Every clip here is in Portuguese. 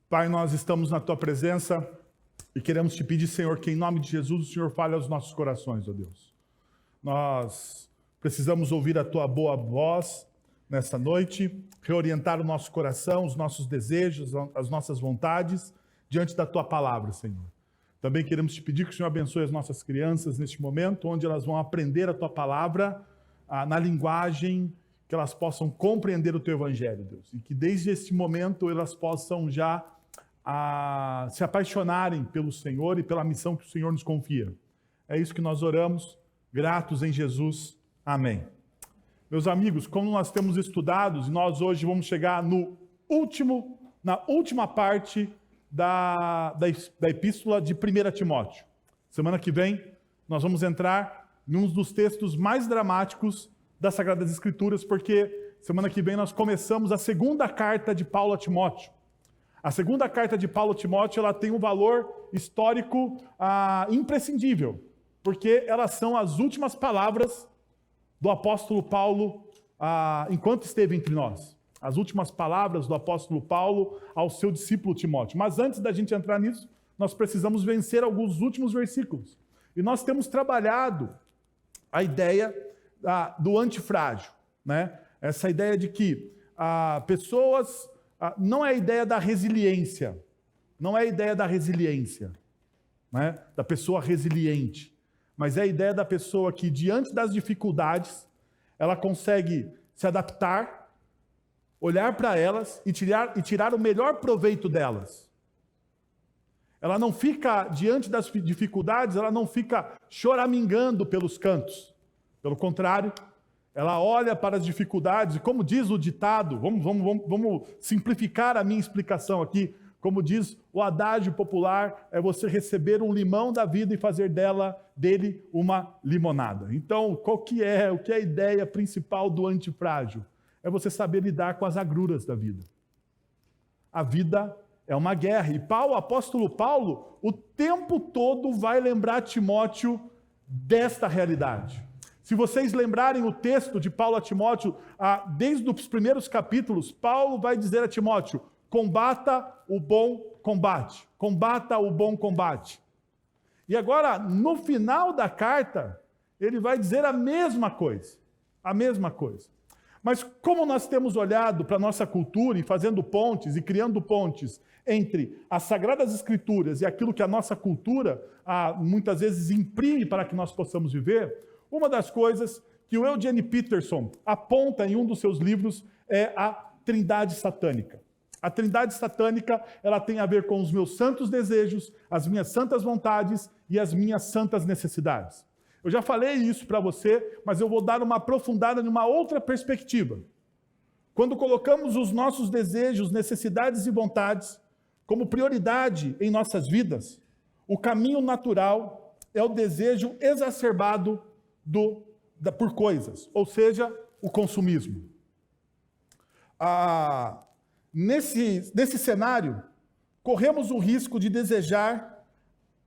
Pai, nós estamos na Tua presença e queremos Te pedir, Senhor, que em nome de Jesus o Senhor fale aos nossos corações, ó Deus. Nós precisamos ouvir a Tua boa voz nesta noite, reorientar o nosso coração, os nossos desejos, as nossas vontades diante da Tua palavra, Senhor. Também queremos Te pedir que o Senhor abençoe as nossas crianças neste momento, onde elas vão aprender a Tua palavra na linguagem que elas possam compreender o Teu Evangelho, Deus. E que desde este momento elas possam já se apaixonarem pelo Senhor e pela missão que o Senhor nos confia. É isso que nós oramos, gratos em Jesus. Amém. Meus amigos, como nós temos estudado, e nós hoje vamos chegar na última parte da epístola de 1 Timóteo. Semana que vem, nós vamos entrar em um dos textos mais dramáticos das Sagradas Escrituras, porque semana que vem nós começamos a segunda carta de Paulo a Timóteo. A segunda carta de Paulo a Timóteo, ela tem um valor histórico imprescindível, porque elas são as últimas palavras do apóstolo Paulo enquanto esteve entre nós. As últimas palavras do apóstolo Paulo ao seu discípulo Timóteo. Mas antes da gente entrar nisso, nós precisamos vencer alguns últimos versículos. E nós temos trabalhado a ideia do antifrágil, né? Essa ideia de que pessoas... não é a ideia da resiliência, não é a ideia da resiliência, né? Da pessoa resiliente, mas é a ideia da pessoa que, diante das dificuldades, ela consegue se adaptar, olhar para elas e tirar o melhor proveito delas. Ela não fica, diante das dificuldades, ela não fica choramingando pelos cantos. Pelo contrário, ela olha para as dificuldades, e como diz o ditado, vamos simplificar a minha explicação aqui, como diz o adágio popular, é você receber um limão da vida e fazer dele uma limonada. Então, o que é a ideia principal do antifrágil? É você saber lidar com as agruras da vida. A vida é uma guerra, e o apóstolo Paulo, o tempo todo vai lembrar Timóteo desta realidade. Se vocês lembrarem o texto de Paulo a Timóteo, desde os primeiros capítulos, Paulo vai dizer a Timóteo: combata o bom combate. Combata o bom combate. E agora, no final da carta, ele vai dizer a mesma coisa. A mesma coisa. Mas como nós temos olhado para a nossa cultura e fazendo pontes e criando pontes entre as Sagradas Escrituras e aquilo que a nossa cultura muitas vezes imprime para que nós possamos viver, uma das coisas que o Eugene Peterson aponta em um dos seus livros é a Trindade Satânica. A Trindade Satânica, ela tem a ver com os meus santos desejos, as minhas santas vontades e as minhas santas necessidades. Eu já falei isso para você, mas eu vou dar uma aprofundada numa outra perspectiva. Quando colocamos os nossos desejos, necessidades e vontades como prioridade em nossas vidas, o caminho natural é o desejo exacerbado por coisas, ou seja, o consumismo. Nesse cenário, corremos o risco de desejar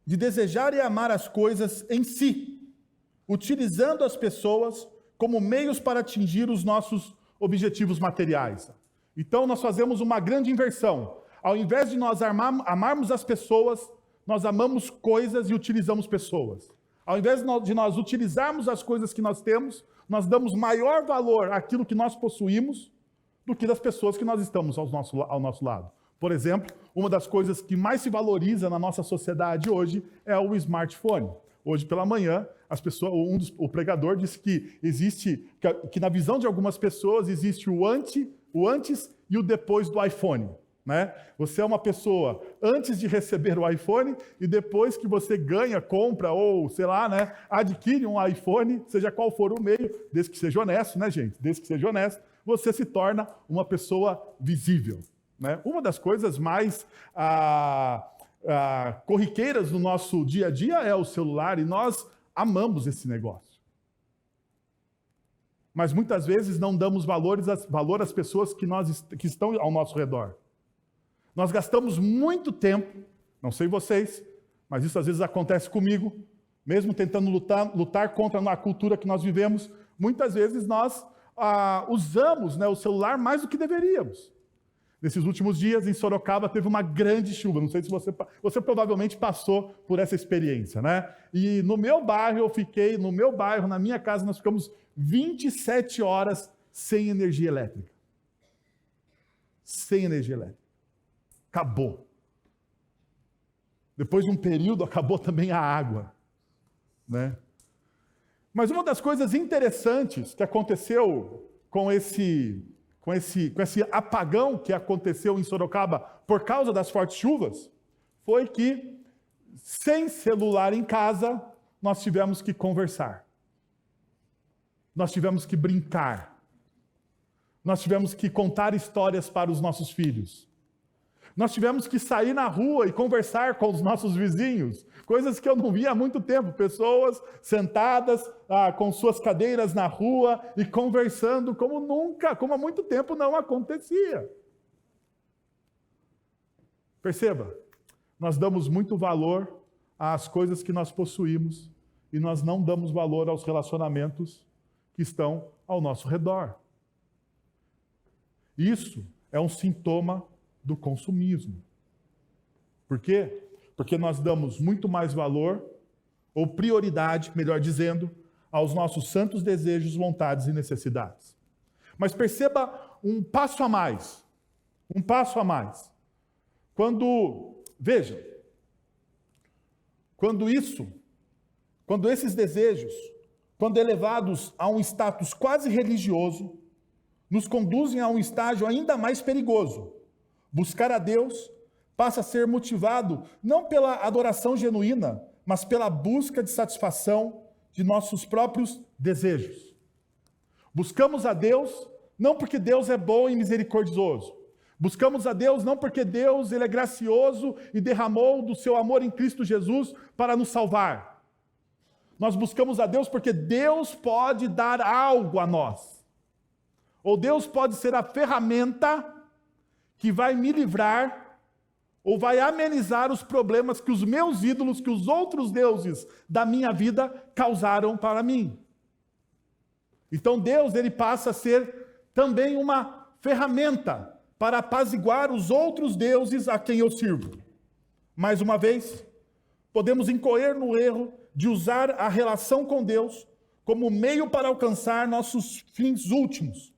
e amar as coisas em si, utilizando as pessoas como meios para atingir os nossos objetivos materiais. Então, nós fazemos uma grande inversão. Ao invés de nós amarmos as pessoas, nós amamos coisas e utilizamos pessoas. Ao invés de nós utilizarmos as coisas que nós temos, nós damos maior valor àquilo que nós possuímos do que das pessoas que nós estamos ao nosso lado. Por exemplo, uma das coisas que mais se valoriza na nossa sociedade hoje é o smartphone. Hoje pela manhã, o pregador disse que na visão de algumas pessoas existe o antes e o depois do iPhone. Né? Você é uma pessoa antes de receber o iPhone e depois que você ganha, compra ou, sei lá, né, adquire um iPhone, seja qual for o meio, desde que seja honesto, né, gente? Desde que seja honesto, você se torna uma pessoa visível. Né? Uma das coisas mais corriqueiras no nosso dia a dia é o celular e nós amamos esse negócio. Mas muitas vezes não damos valor às pessoas que estão ao nosso redor. Nós gastamos muito tempo, não sei vocês, mas isso às vezes acontece comigo, mesmo tentando lutar contra a cultura que nós vivemos, muitas vezes nós usamos, né, o celular mais do que deveríamos. Nesses últimos dias, em Sorocaba, teve uma grande chuva. Não sei se você provavelmente passou por essa experiência, né? E no meu bairro, na minha casa, nós ficamos 27 horas sem energia elétrica. Sem energia elétrica. Acabou. Depois de um período, acabou também a água, né? Mas uma das coisas interessantes que aconteceu com esse apagão que aconteceu em Sorocaba por causa das fortes chuvas, foi que, sem celular em casa, nós tivemos que conversar. Nós tivemos que brincar. Nós tivemos que contar histórias para os nossos filhos. Nós tivemos que sair na rua e conversar com os nossos vizinhos, coisas que eu não via há muito tempo, pessoas sentadas com suas cadeiras na rua e conversando como há muito tempo não acontecia. Perceba, nós damos muito valor às coisas que nós possuímos e nós não damos valor aos relacionamentos que estão ao nosso redor. Isso é um sintoma do consumismo. Por quê? Porque nós damos muito mais valor, ou prioridade, melhor dizendo, aos nossos santos desejos, vontades e necessidades. Mas perceba um passo a mais. Um passo a mais. Veja, quando esses desejos, quando elevados a um status quase religioso, nos conduzem a um estágio ainda mais perigoso. Buscar a Deus passa a ser motivado não pela adoração genuína, mas pela busca de satisfação de nossos próprios desejos. Buscamos a Deus não porque Deus é bom e misericordioso. Buscamos a Deus não porque Deus ele é gracioso e derramou do seu amor em Cristo Jesus para nos salvar. Nós buscamos a Deus porque Deus pode dar algo a nós. Ou Deus pode ser a ferramenta que vai me livrar ou vai amenizar os problemas que os meus ídolos, que os outros deuses da minha vida causaram para mim. Então Deus, ele passa a ser também uma ferramenta para apaziguar os outros deuses a quem eu sirvo. Mais uma vez, podemos incorrer no erro de usar a relação com Deus como meio para alcançar nossos fins últimos,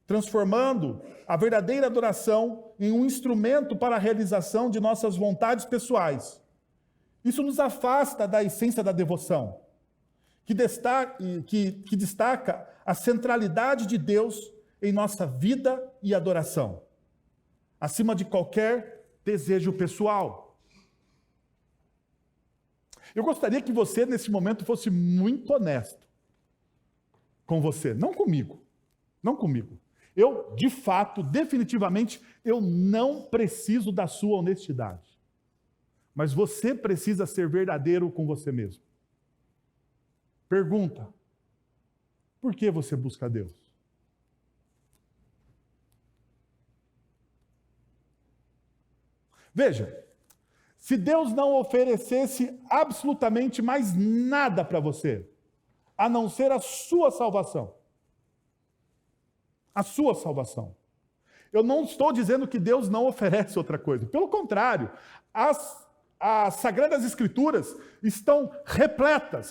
transformando a verdadeira adoração em um instrumento para a realização de nossas vontades pessoais. Isso nos afasta da essência da devoção, que destaca a centralidade de Deus em nossa vida e adoração, acima de qualquer desejo pessoal. Eu gostaria que você, nesse momento, fosse muito honesto com você, não comigo. Eu, de fato, definitivamente, eu não preciso da sua honestidade. Mas você precisa ser verdadeiro com você mesmo. Pergunta: por que você busca Deus? Veja, se Deus não oferecesse absolutamente mais nada para você, a não ser a sua salvação, eu não estou dizendo que Deus não oferece outra coisa. Pelo contrário, as Sagradas Escrituras estão repletas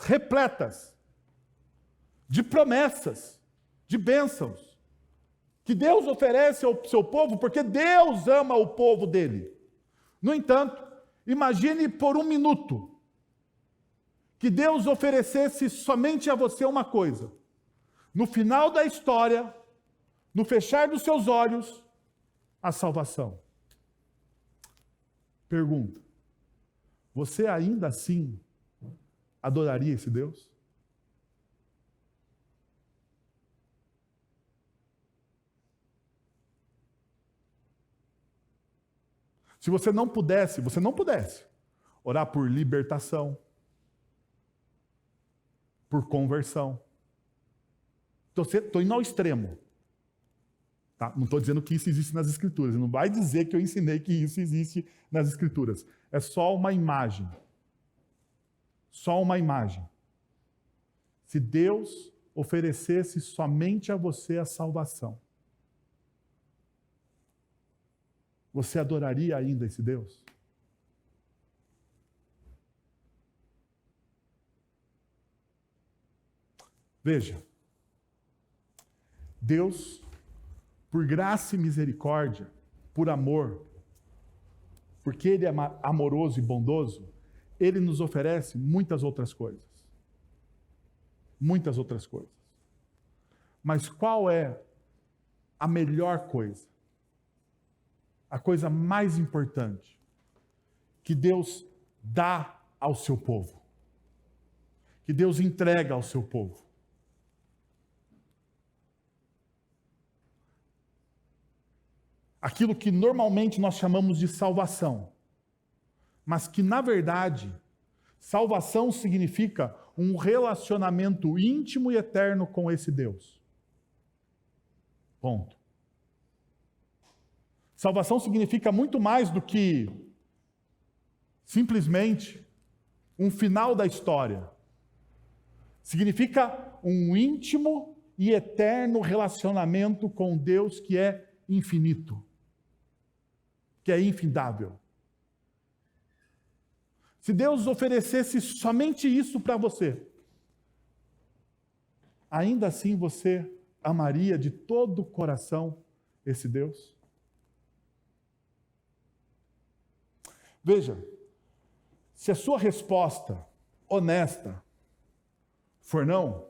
de promessas, de bênçãos, que Deus oferece ao seu povo, porque Deus ama o povo dele. No entanto, imagine por um minuto que Deus oferecesse somente a você uma coisa. No final da história, no fechar dos seus olhos, a salvação. Pergunta: você ainda assim adoraria esse Deus? Se você não pudesse orar por libertação, por conversão. Estou indo ao extremo. Tá? Não estou dizendo que isso existe nas Escrituras. Não vai dizer que eu ensinei que isso existe nas Escrituras. É só uma imagem. Só uma imagem. Se Deus oferecesse somente a você a salvação, você adoraria ainda esse Deus? Veja, Deus, por graça e misericórdia, por amor, porque Ele é amoroso e bondoso, Ele nos oferece muitas outras coisas. Muitas outras coisas. Mas qual é a melhor coisa? A coisa mais importante que Deus dá ao seu povo. Que Deus entrega ao seu povo. Aquilo que normalmente nós chamamos de salvação. Mas que, na verdade, salvação significa um relacionamento íntimo e eterno com esse Deus. Ponto. Salvação significa muito mais do que simplesmente um final da história. Significa um íntimo e eterno relacionamento com Deus que é infinito, que é infindável. Se Deus oferecesse somente isso para você, ainda assim você amaria de todo o coração esse Deus? Veja, se a sua resposta honesta for não,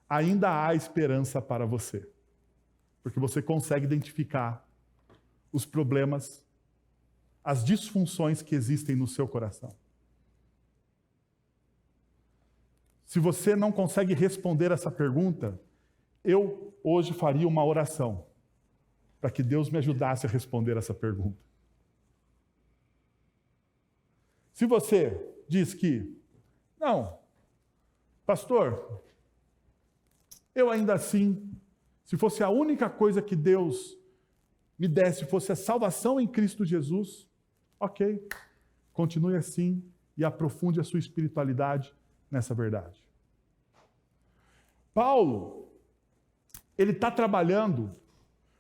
ainda há esperança para você. Porque você consegue identificar os problemas, as disfunções que existem no seu coração. Se você não consegue responder essa pergunta, eu hoje faria uma oração para que Deus me ajudasse a responder essa pergunta. Se você diz que, não, pastor, eu ainda assim, se fosse a única coisa que Deus me desse, fosse a salvação em Cristo Jesus, ok, continue assim e aprofunde a sua espiritualidade nessa verdade. Paulo, ele está trabalhando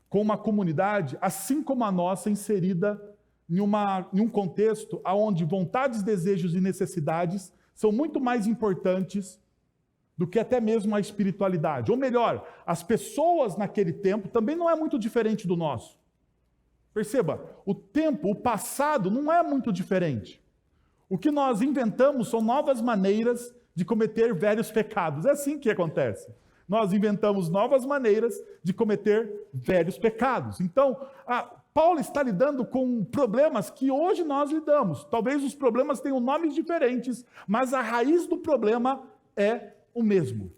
com uma comunidade, assim como a nossa, inserida em um contexto onde vontades, desejos e necessidades são muito mais importantes do que até mesmo a espiritualidade. Ou melhor, as pessoas naquele tempo também não é muito diferente do nosso. Perceba, o tempo, o passado não é muito diferente. O que nós inventamos são novas maneiras de cometer velhos pecados. É assim que acontece. Nós inventamos novas maneiras de cometer velhos pecados. Então, Paulo está lidando com problemas que hoje nós lidamos. Talvez os problemas tenham nomes diferentes, mas a raiz do problema é o mesmo.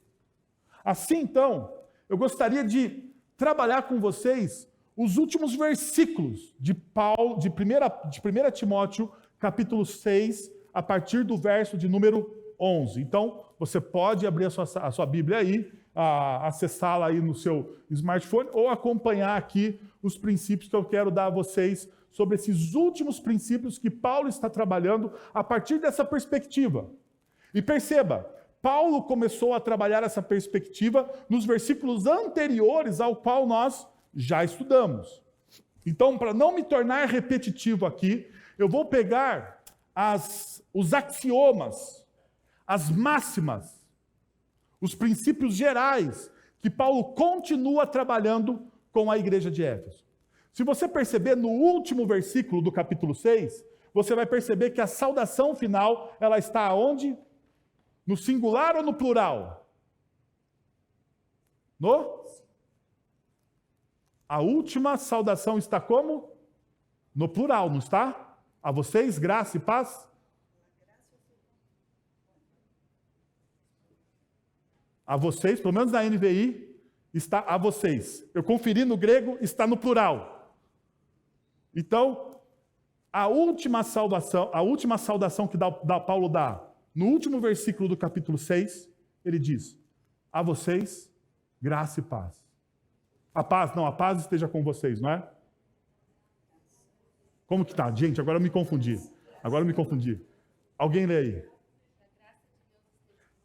Assim, então, eu gostaria de trabalhar com vocês os últimos versículos de Paulo, de 1 Timóteo, capítulo 6, a partir do verso de número 11. Então, você pode abrir a sua Bíblia aí, acessá-la aí no seu smartphone, ou acompanhar aqui os princípios que eu quero dar a vocês sobre esses últimos princípios que Paulo está trabalhando a partir dessa perspectiva. E perceba, Paulo começou a trabalhar essa perspectiva nos versículos anteriores ao qual nós já estudamos. Então, para não me tornar repetitivo aqui, eu vou pegar os axiomas, as máximas, os princípios gerais que Paulo continua trabalhando com a igreja de Éfeso. Se você perceber no último versículo do capítulo 6, você vai perceber que a saudação final, ela está aonde? No singular ou no plural? A última saudação está como? No plural, não está? A vocês, graça e paz? A vocês, pelo menos na NVI, está a vocês. Eu conferi no grego, está no plural. Então, a última saudação que Paulo dá, no último versículo do capítulo 6, ele diz: a vocês, graça e paz. A paz esteja com vocês, não é? Como que tá? Gente, agora eu me confundi. Alguém lê aí.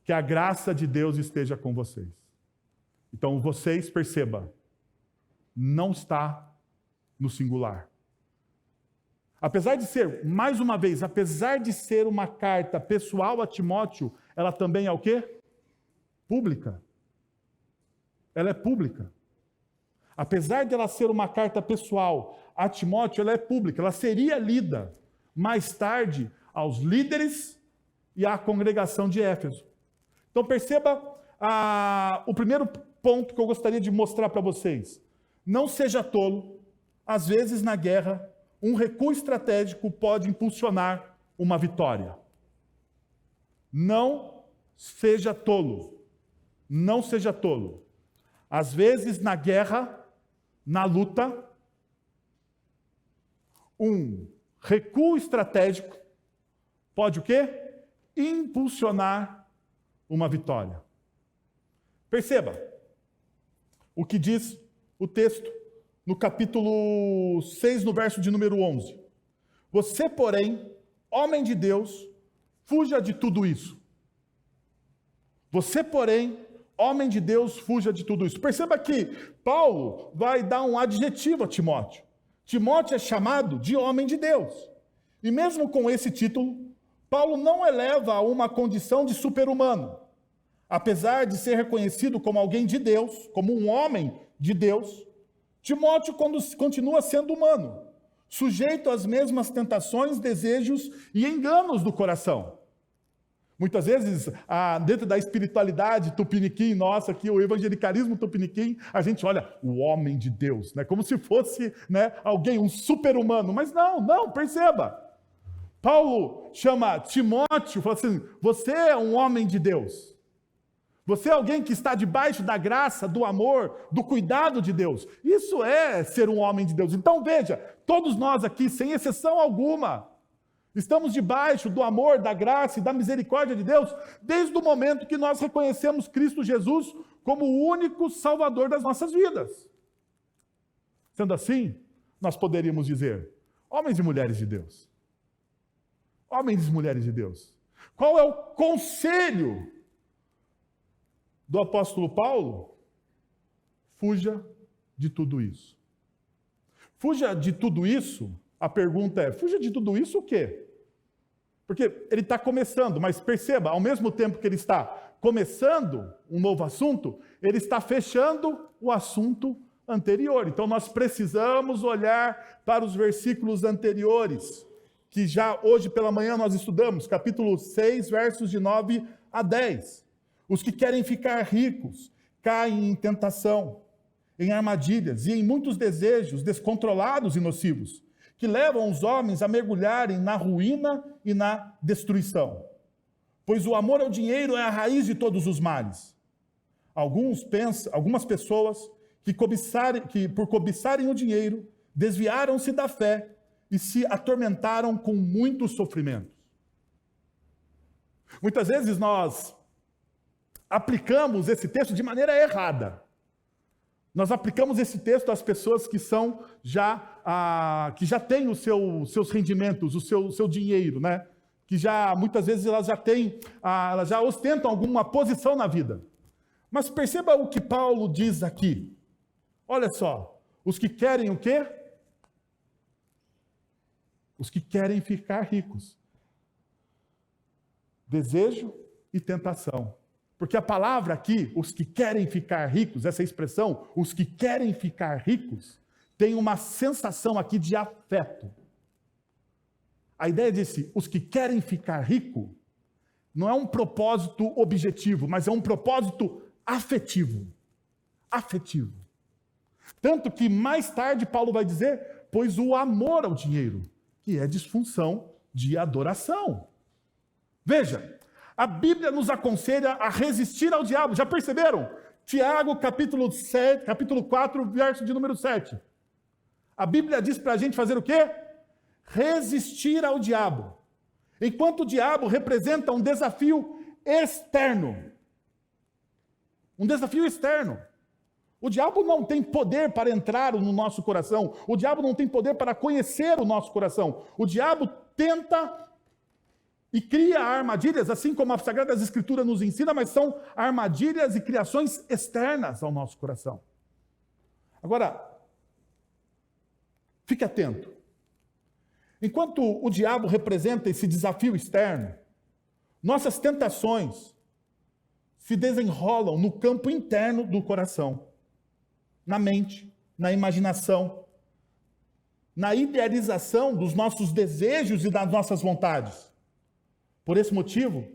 Que a graça de Deus esteja com vocês. Então, vocês, perceba, não está no singular. Apesar de ser, mais uma vez, apesar de ser uma carta pessoal a Timóteo, ela também é o quê? Pública. Ela é pública. Apesar de ela ser uma carta pessoal a Timóteo, ela é pública. Ela seria lida mais tarde aos líderes e à congregação de Éfeso. Então perceba o primeiro ponto que eu gostaria de mostrar para vocês. Não seja tolo. Às vezes na guerra, um recuo estratégico pode impulsionar uma vitória. Não seja tolo. Não seja tolo. Às vezes na guerra, na luta, um recuo estratégico pode o quê? Impulsionar uma vitória. Perceba o que diz o texto no capítulo 6, no verso de número 11. Você, porém, homem de Deus, fuja de tudo isso. Você, porém, homem de Deus, fuja de tudo isso. Perceba que Paulo vai dar um adjetivo a Timóteo. Timóteo é chamado de homem de Deus. E mesmo com esse título, Paulo não eleva a uma condição de super-humano. Apesar de ser reconhecido como alguém de Deus, como um homem de Deus, Timóteo continua sendo humano, sujeito às mesmas tentações, desejos e enganos do coração. Muitas vezes, dentro da espiritualidade tupiniquim nossa, aqui, o evangelicalismo tupiniquim, a gente olha o homem de Deus, né? Como se fosse, né, alguém, um super-humano. Mas não, perceba. Paulo chama Timóteo e fala assim, você é um homem de Deus. Você é alguém que está debaixo da graça, do amor, do cuidado de Deus. Isso é ser um homem de Deus. Então veja, todos nós aqui, sem exceção alguma, estamos debaixo do amor, da graça e da misericórdia de Deus, desde o momento que nós reconhecemos Cristo Jesus como o único Salvador das nossas vidas. Sendo assim, nós poderíamos dizer, homens e mulheres de Deus. Homens e mulheres de Deus. Qual é o conselho do apóstolo Paulo? Fuja de tudo isso. Fuja de tudo isso, a pergunta é, fuja de tudo isso o quê? Porque ele está começando, mas perceba, ao mesmo tempo que ele está começando um novo assunto, ele está fechando o assunto anterior. Então nós precisamos olhar para os versículos anteriores, que já hoje pela manhã nós estudamos, capítulo 6, versos de 9 a 10. Os que querem ficar ricos caem em tentação, em armadilhas e em muitos desejos descontrolados e nocivos, que levam os homens a mergulharem na ruína e na destruição. Pois o amor ao dinheiro é a raiz de todos os males. Algumas pessoas que por cobiçarem o dinheiro, desviaram-se da fé e se atormentaram com muitos sofrimentos. Muitas vezes nós aplicamos esse texto de maneira errada. Nós aplicamos esse texto às pessoas que são que já têm os seus rendimentos, o seu dinheiro, né? Que já, muitas vezes, elas já ostentam alguma posição na vida. Mas perceba o que Paulo diz aqui. Olha só, os que querem o quê? Os que querem ficar ricos. Desejo e tentação. Porque a palavra aqui, os que querem ficar ricos, essa expressão, os que querem ficar ricos, tem uma sensação aqui de afeto. A ideia desse, os que querem ficar rico, não é um propósito objetivo, mas é um propósito afetivo. Afetivo. Tanto que mais tarde Paulo vai dizer, pois o amor ao dinheiro, que é disfunção de adoração. Veja, a Bíblia nos aconselha a resistir ao diabo. Já perceberam? Tiago, capítulo 4, verso de número 7. A Bíblia diz para a gente fazer o quê? Resistir ao diabo. Enquanto o diabo representa um desafio externo. Um desafio externo. O diabo não tem poder para entrar no nosso coração. O diabo não tem poder para conhecer o nosso coração. O diabo tenta e cria armadilhas, assim como a Sagrada Escritura nos ensina, mas são armadilhas e criações externas ao nosso coração. Agora, fique atento. Enquanto o diabo representa esse desafio externo, nossas tentações se desenrolam no campo interno do coração, na mente, na imaginação, na idealização dos nossos desejos e das nossas vontades. Por esse motivo,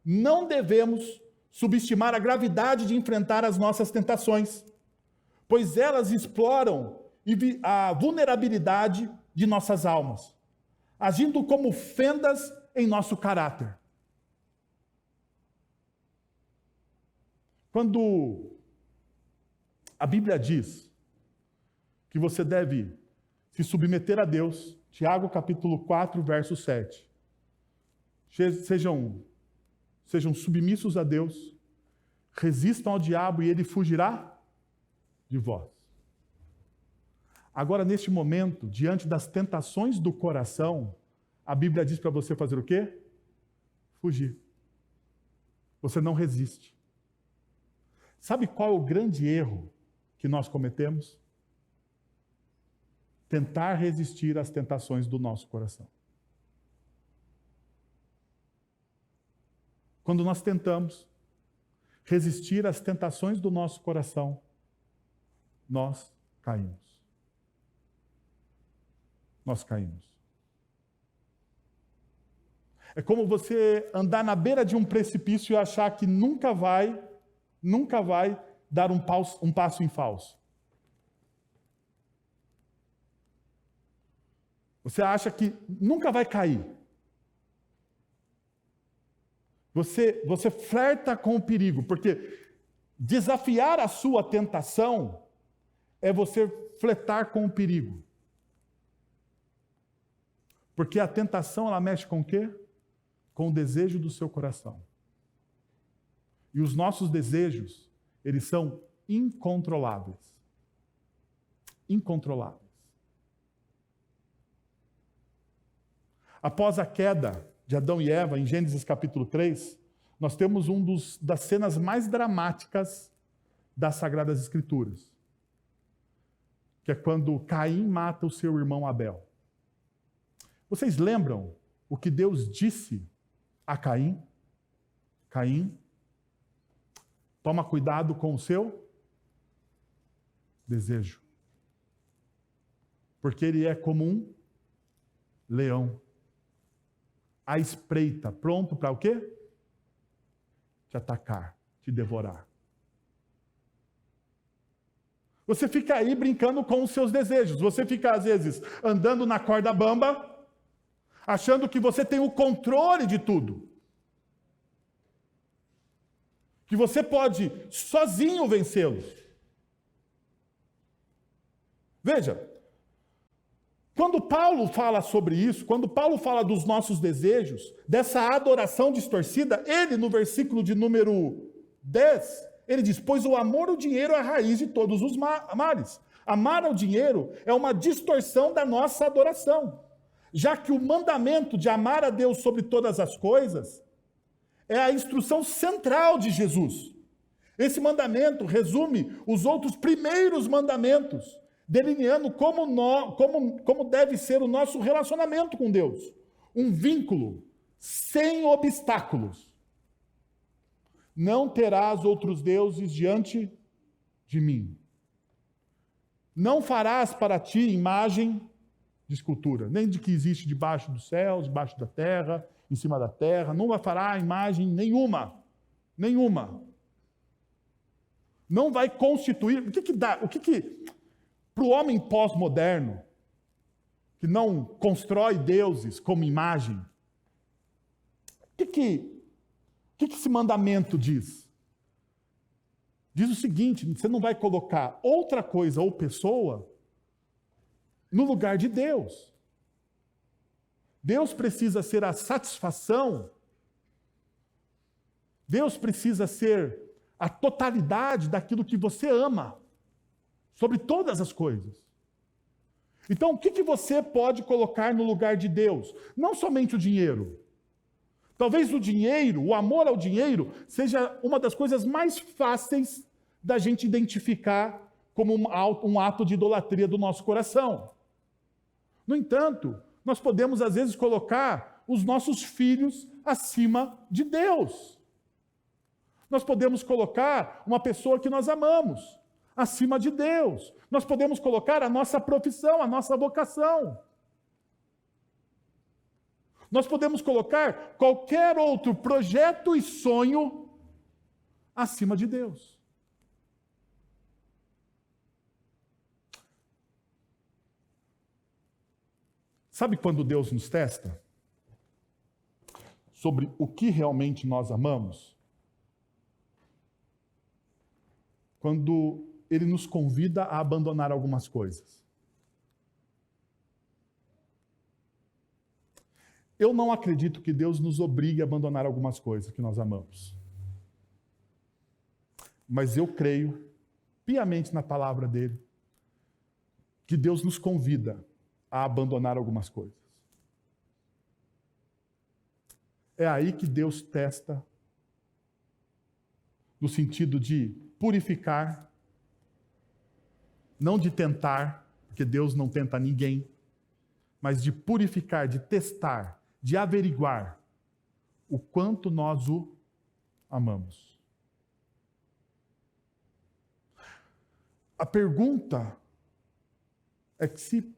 não devemos subestimar a gravidade de enfrentar as nossas tentações, pois elas exploram a vulnerabilidade de nossas almas, agindo como fendas em nosso caráter. Quando a Bíblia diz que você deve se submeter a Deus, Tiago capítulo 4, verso 7, sejam submissos a Deus, resistam ao diabo e ele fugirá de vós. Agora, neste momento, diante das tentações do coração, a Bíblia diz para você fazer o quê? Fugir. Você não resiste. Sabe qual é o grande erro que nós cometemos? Tentar resistir às tentações do nosso coração. Quando nós tentamos resistir às tentações do nosso coração, nós caímos. Nós caímos. É como você andar na beira de um precipício e achar que nunca vai dar um passo em falso. Você acha que nunca vai cair. Você flerta com o perigo, porque desafiar a sua tentação é você flertar com o perigo. Porque a tentação, ela mexe com o quê? Com o desejo do seu coração. E os nossos desejos, eles são incontroláveis. Incontroláveis. Após a queda de Adão e Eva, em Gênesis capítulo 3, nós temos das cenas mais dramáticas das Sagradas Escrituras, que é quando Caim mata o seu irmão Abel. Vocês lembram o que Deus disse a Caim? Caim, toma cuidado com o seu desejo, porque ele é como um leão, à espreita, pronto para o quê? Te atacar, te devorar. Você fica aí brincando com os seus desejos. Você fica, às vezes, andando na corda bamba, achando que você tem o controle de tudo. Que você pode sozinho vencê-los. Veja, quando Paulo fala sobre isso, quando Paulo fala dos nossos desejos, dessa adoração distorcida, ele, no versículo de número 10, ele diz: pois o amor ao dinheiro é a raiz de todos os males. Amar ao dinheiro é uma distorção da nossa adoração, já que o mandamento de amar a Deus sobre todas as coisas é a instrução central de Jesus. Esse mandamento resume os outros primeiros mandamentos, delineando como deve ser o nosso relacionamento com Deus. Um vínculo sem obstáculos. Não terás outros deuses diante de mim. Não farás para ti imagem de escultura, nem de que existe debaixo dos céus, debaixo da terra, em cima da terra. Não fará imagem nenhuma. Nenhuma. Não vai constituir. O que para o homem pós-moderno, que não constrói deuses como imagem, o que esse mandamento diz? Diz o seguinte: você não vai colocar outra coisa ou pessoa no lugar de Deus. Deus precisa ser a satisfação, Deus precisa ser a totalidade daquilo que você ama, sobre todas as coisas. Então, o que você pode colocar no lugar de Deus? Não somente o dinheiro. Talvez o dinheiro, o amor ao dinheiro, seja uma das coisas mais fáceis da gente identificar como um ato de idolatria do nosso coração. No entanto, nós podemos, às vezes, colocar os nossos filhos acima de Deus. Nós podemos colocar uma pessoa que nós amamos acima de Deus. Nós podemos colocar a nossa profissão, a nossa vocação. Nós podemos colocar qualquer outro projeto e sonho acima de Deus. Sabe quando Deus nos testa? Sobre o que realmente nós amamos? Quando Ele nos convida a abandonar algumas coisas. Eu não acredito que Deus nos obrigue a abandonar algumas coisas que nós amamos. Mas eu creio piamente na palavra dele que Deus nos convida a abandonar algumas coisas. É aí que Deus testa, no sentido de purificar, não de tentar, porque Deus não tenta ninguém, mas de purificar, de testar, de averiguar o quanto nós o amamos. A pergunta é que se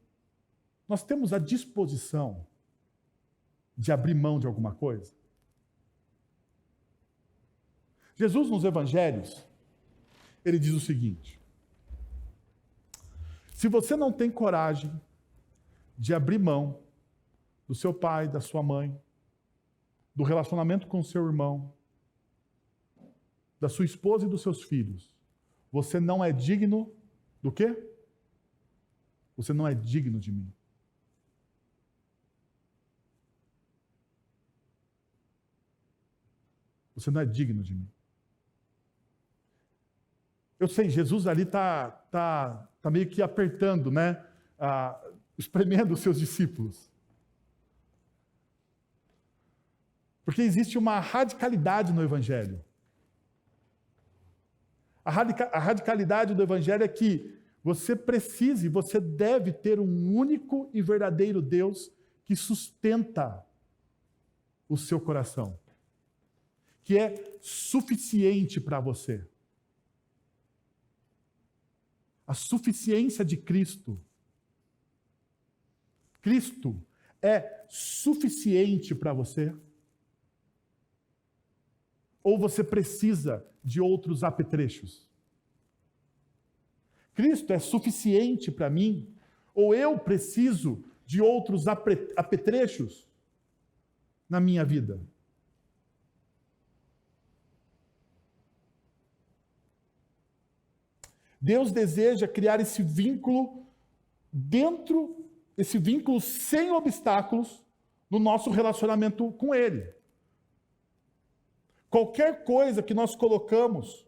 nós temos a disposição de abrir mão de alguma coisa. Jesus, nos evangelhos, ele diz o seguinte: se você não tem coragem de abrir mão do seu pai, da sua mãe, do relacionamento com o seu irmão, da sua esposa e dos seus filhos, você não é digno do quê? Você não é digno de mim. Você não é digno de mim. Eu sei, Jesus ali tá meio que apertando, né? Espremendo os seus discípulos. Porque existe uma radicalidade no Evangelho. A radicalidade do Evangelho é que você precisa e você deve ter um único e verdadeiro Deus que sustenta o seu coração, que é suficiente para você. A suficiência de Cristo. Cristo é suficiente para você? Ou você precisa de outros apetrechos? Cristo é suficiente para mim? Ou eu preciso de outros apetrechos na minha vida? Deus deseja criar esse vínculo esse vínculo sem obstáculos no nosso relacionamento com Ele. Qualquer coisa que nós colocamos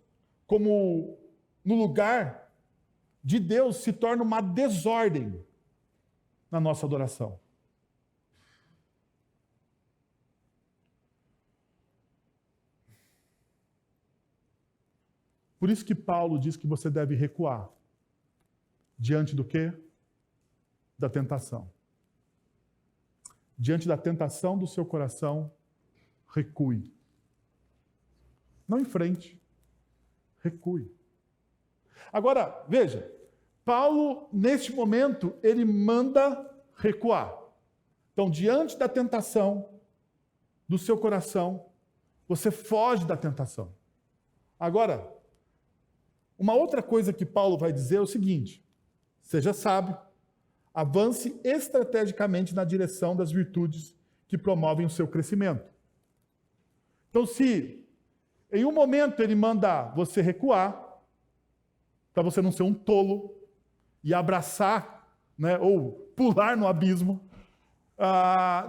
como no lugar de Deus se torna uma desordem na nossa adoração. Por isso que Paulo diz que você deve recuar. Diante do quê? Da tentação. Diante da tentação do seu coração, recue. Não enfrente. Recue. Agora, veja, Paulo, neste momento, ele manda recuar. Então, diante da tentação do seu coração, você foge da tentação. Agora, uma outra coisa que Paulo vai dizer é o seguinte: seja sábio, avance estrategicamente na direção das virtudes que promovem o seu crescimento. Então, se em um momento ele manda você recuar, para você não ser um tolo e abraçar, né, ou pular no abismo,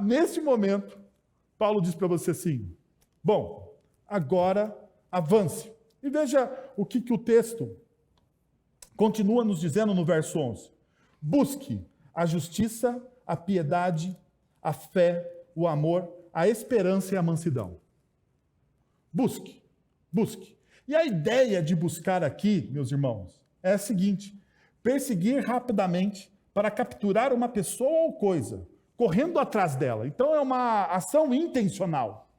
neste momento, Paulo diz para você assim: bom, agora avance. E veja o que o texto continua nos dizendo no verso 11. Busque a justiça, a piedade, a fé, o amor, a esperança e a mansidão. Busque, busque. E a ideia de buscar aqui, meus irmãos, é a seguinte: perseguir rapidamente para capturar uma pessoa ou coisa, correndo atrás dela. Então é uma ação intencional.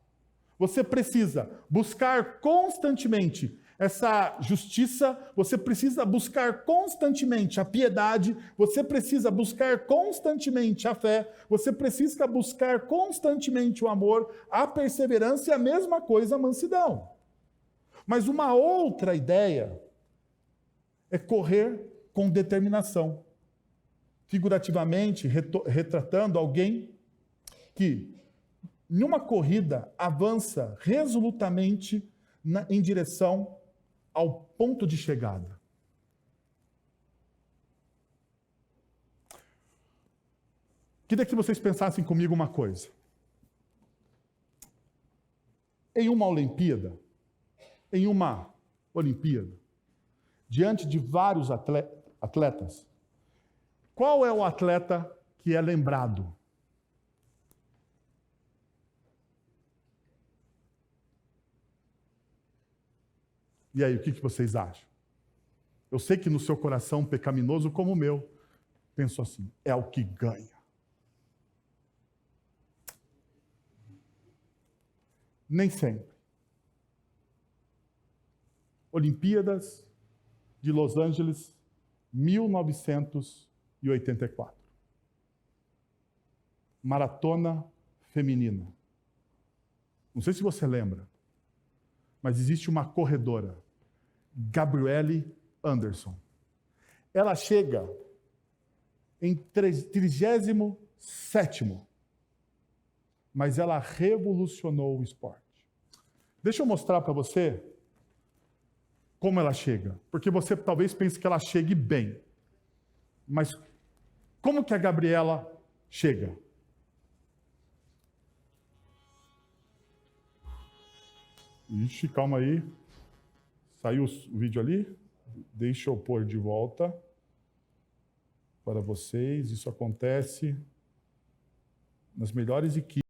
Você precisa buscar constantemente essa justiça, você precisa buscar constantemente a piedade, você precisa buscar constantemente a fé, você precisa buscar constantemente o amor, a perseverança e a mesma coisa a mansidão. Mas uma outra ideia é correr com determinação. Figurativamente, retratando alguém que, em uma corrida, avança resolutamente em direção ao ponto de chegada. Queria que vocês pensassem comigo uma coisa. Em uma Olimpíada, diante de vários atletas, qual é o atleta que é lembrado? E aí, o que vocês acham? Eu sei que no seu coração pecaminoso como o meu, penso assim, é o que ganha. Nem sempre. Olimpíadas de Los Angeles, 1984. Maratona feminina. Não sei se você lembra, mas existe uma corredora, Gabrielle Anderson. Ela chega em 37º, mas ela revolucionou o esporte. Deixa eu mostrar para você como ela chega, porque você talvez pense que ela chegue bem, mas como que a Gabriela chega? Ixi, calma aí. Saiu o vídeo ali? Deixa eu pôr de volta para vocês. Isso acontece nas melhores equipes.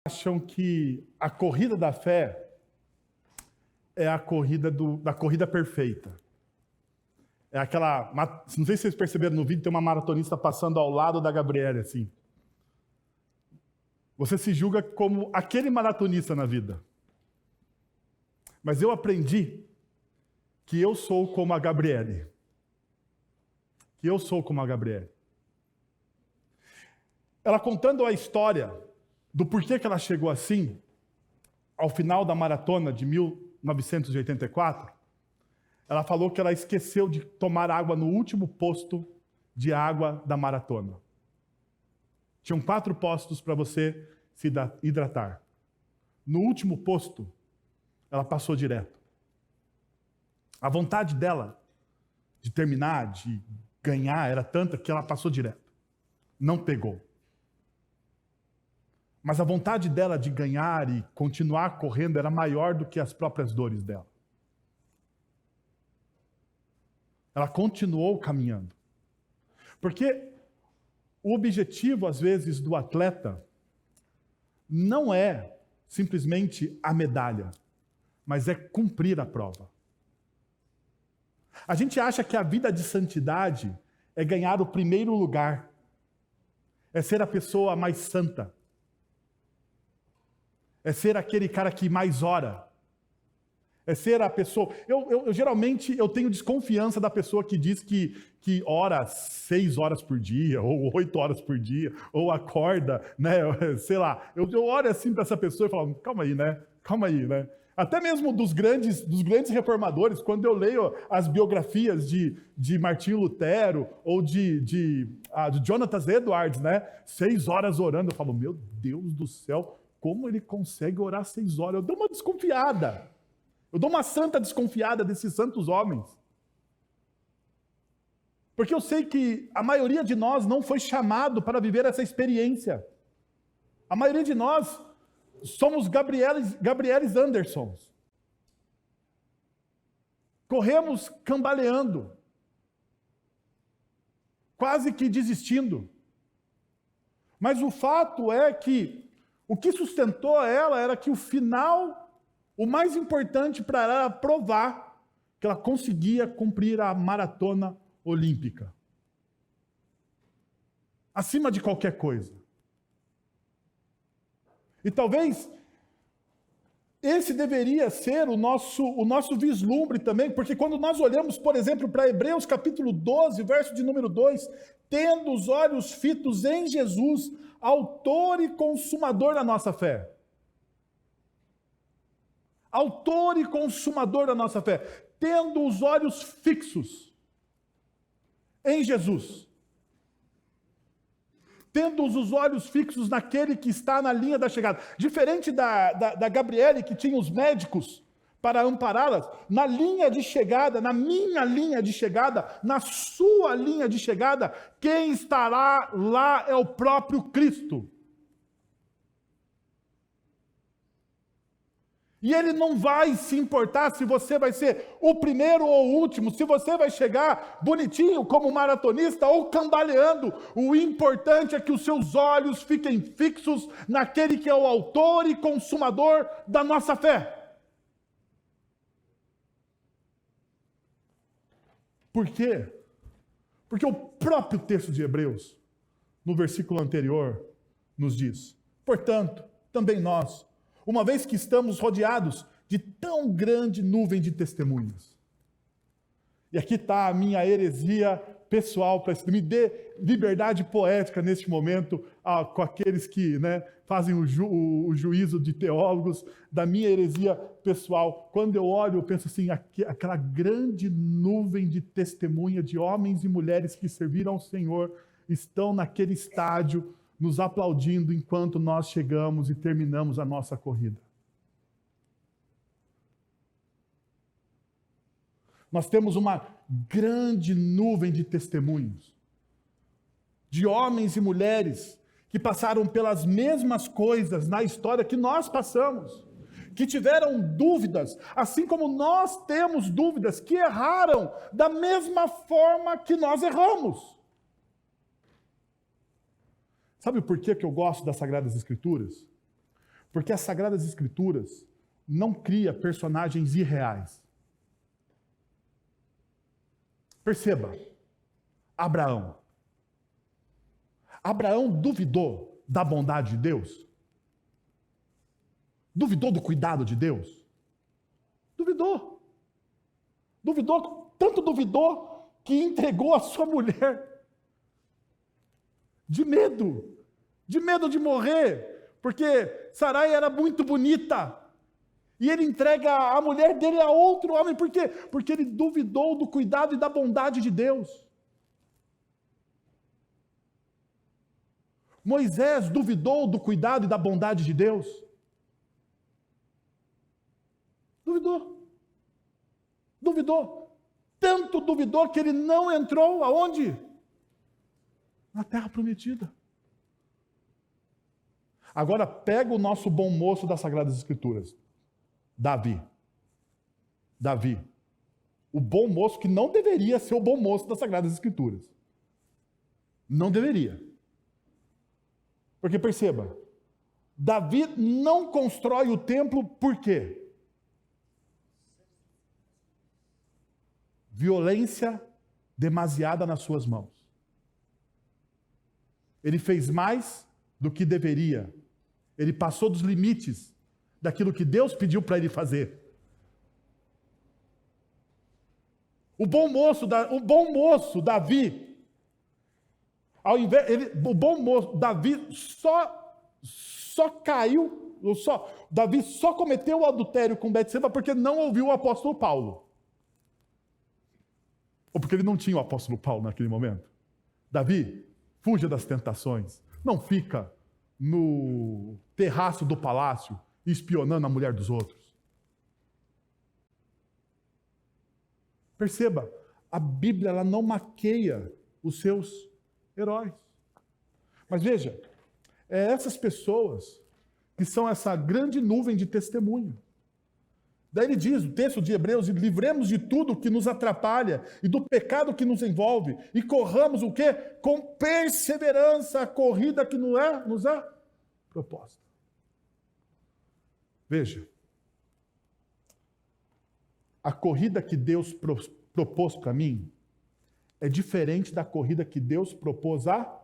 Acham que a corrida da fé é a corrida da corrida perfeita. É aquela... Não sei se vocês perceberam no vídeo, tem uma maratonista passando ao lado da Gabriele, assim. Você se julga como aquele maratonista na vida. Mas eu aprendi que eu sou como a Gabriele. que eu sou como a Gabriele. Ela contando a história do porquê que ela chegou assim, ao final da maratona de 1984, ela falou que ela esqueceu de tomar água no último posto de água da maratona. Tinham 4 postos para você se hidratar. No último posto, ela passou direto. A vontade dela de terminar, de ganhar, era tanta que ela passou direto. Não pegou. Mas a vontade dela de ganhar e continuar correndo era maior do que as próprias dores dela. Ela continuou caminhando. Porque o objetivo, às vezes, do atleta não é simplesmente a medalha, mas é cumprir a prova. A gente acha que a vida de santidade é ganhar o primeiro lugar, é ser a pessoa mais santa, é ser aquele cara que mais ora, é ser a pessoa... Geralmente eu tenho desconfiança da pessoa que diz que ora 6 horas por dia, ou 8 horas por dia, ou acorda, né? Sei lá. Eu oro assim para essa pessoa e falo, calma aí, né? Calma aí, né? Até mesmo dos grandes reformadores, quando eu leio as biografias de Martinho Lutero ou de Jonathan Edwards, né? 6 horas orando, eu falo, meu Deus do céu, como ele consegue orar 6 horas? Eu dou uma desconfiada. Eu dou uma santa desconfiada desses santos homens. Porque eu sei que a maioria de nós não foi chamado para viver essa experiência. A maioria de nós somos Gabrieles Andersons. Corremos cambaleando. Quase que desistindo. Mas o fato é que o que sustentou ela era que o final... O mais importante para ela era provar que ela conseguia cumprir a maratona olímpica. Acima de qualquer coisa. E talvez esse deveria ser o nosso vislumbre também, porque quando nós olhamos, por exemplo, para Hebreus capítulo 12, verso de número 2, tendo os olhos fitos em Jesus, autor e consumador da nossa fé. Autor e consumador da nossa fé, tendo os olhos fixos em Jesus, tendo os olhos fixos naquele que está na linha da chegada. Diferente da Gabriele, que tinha os médicos para ampará-las, na linha de chegada, na minha linha de chegada, na sua linha de chegada, quem estará lá é o próprio Cristo. E ele não vai se importar se você vai ser o primeiro ou o último, se você vai chegar bonitinho como maratonista ou cambaleando. O importante é que os seus olhos fiquem fixos naquele que é o autor e consumador da nossa fé. Por quê? Porque o próprio texto de Hebreus, no versículo anterior, nos diz: portanto, também nós, uma vez que estamos rodeados de tão grande nuvem de testemunhas. E aqui está a minha heresia pessoal, para me dê liberdade poética neste momento, com aqueles que fazem o juízo de teólogos, da minha heresia pessoal. Quando eu olho, eu penso assim, aquela grande nuvem de testemunha de homens e mulheres que serviram ao Senhor, estão naquele estádio, nos aplaudindo enquanto nós chegamos e terminamos a nossa corrida. Nós temos uma grande nuvem de testemunhos, de homens e mulheres que passaram pelas mesmas coisas na história que nós passamos, que tiveram dúvidas, assim como nós temos dúvidas, que erraram da mesma forma que nós erramos. Sabe por que eu gosto das Sagradas Escrituras? Porque as Sagradas Escrituras não criam personagens irreais. Perceba, Abraão. Abraão duvidou da bondade de Deus? Duvidou do cuidado de Deus? Duvidou. Duvidou, tanto duvidou que entregou a sua mulher de medo de morrer, porque Sarai era muito bonita. E ele entrega a mulher dele a outro homem. Por quê? Porque ele duvidou do cuidado e da bondade de Deus. Moisés duvidou do cuidado e da bondade de Deus? Duvidou. Tanto duvidou que ele não entrou aonde? Na terra prometida. Agora pega o nosso bom moço das Sagradas Escrituras. Davi. O bom moço que não deveria ser o bom moço das Sagradas Escrituras. Não deveria. Porque perceba, Davi não constrói o templo por quê? Violência demasiada nas suas mãos. Ele fez mais do que deveria. Ele passou dos limites daquilo que Deus pediu para ele fazer. O bom moço Davi, Davi só caiu, Davi só cometeu o adultério com Betseba porque não ouviu o apóstolo Paulo. Ou porque ele não tinha o apóstolo Paulo naquele momento. Davi, fuja das tentações. Não fica no terraço do palácio espionando a mulher dos outros. Perceba, a Bíblia ela não maqueia os seus heróis. Mas veja, essas pessoas que são essa grande nuvem de testemunho. Daí ele diz, o texto de Hebreus, livremos de tudo que nos atrapalha e do pecado que nos envolve e corramos o quê? Com perseverança a corrida que nos é proposta. Veja, a corrida que Deus propôs para mim é diferente da corrida que Deus propôs a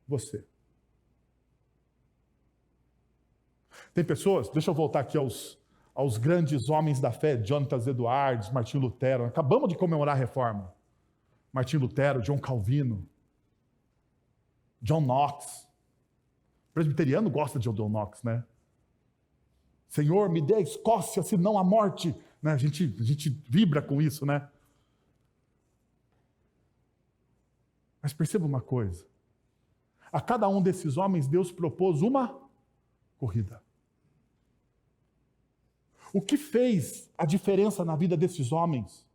você. Tem pessoas, deixa eu voltar aqui aos grandes homens da fé, Jonathan Edwards, Martim Lutero. Acabamos de comemorar a Reforma. Martim Lutero, John Calvino, John Knox. O presbiteriano gosta de John Knox, né? Senhor, me dê a Escócia, senão a morte. Né? A gente vibra com isso, né? Mas perceba uma coisa. A cada um desses homens, Deus propôs uma corrida. O que fez a diferença na vida desses homens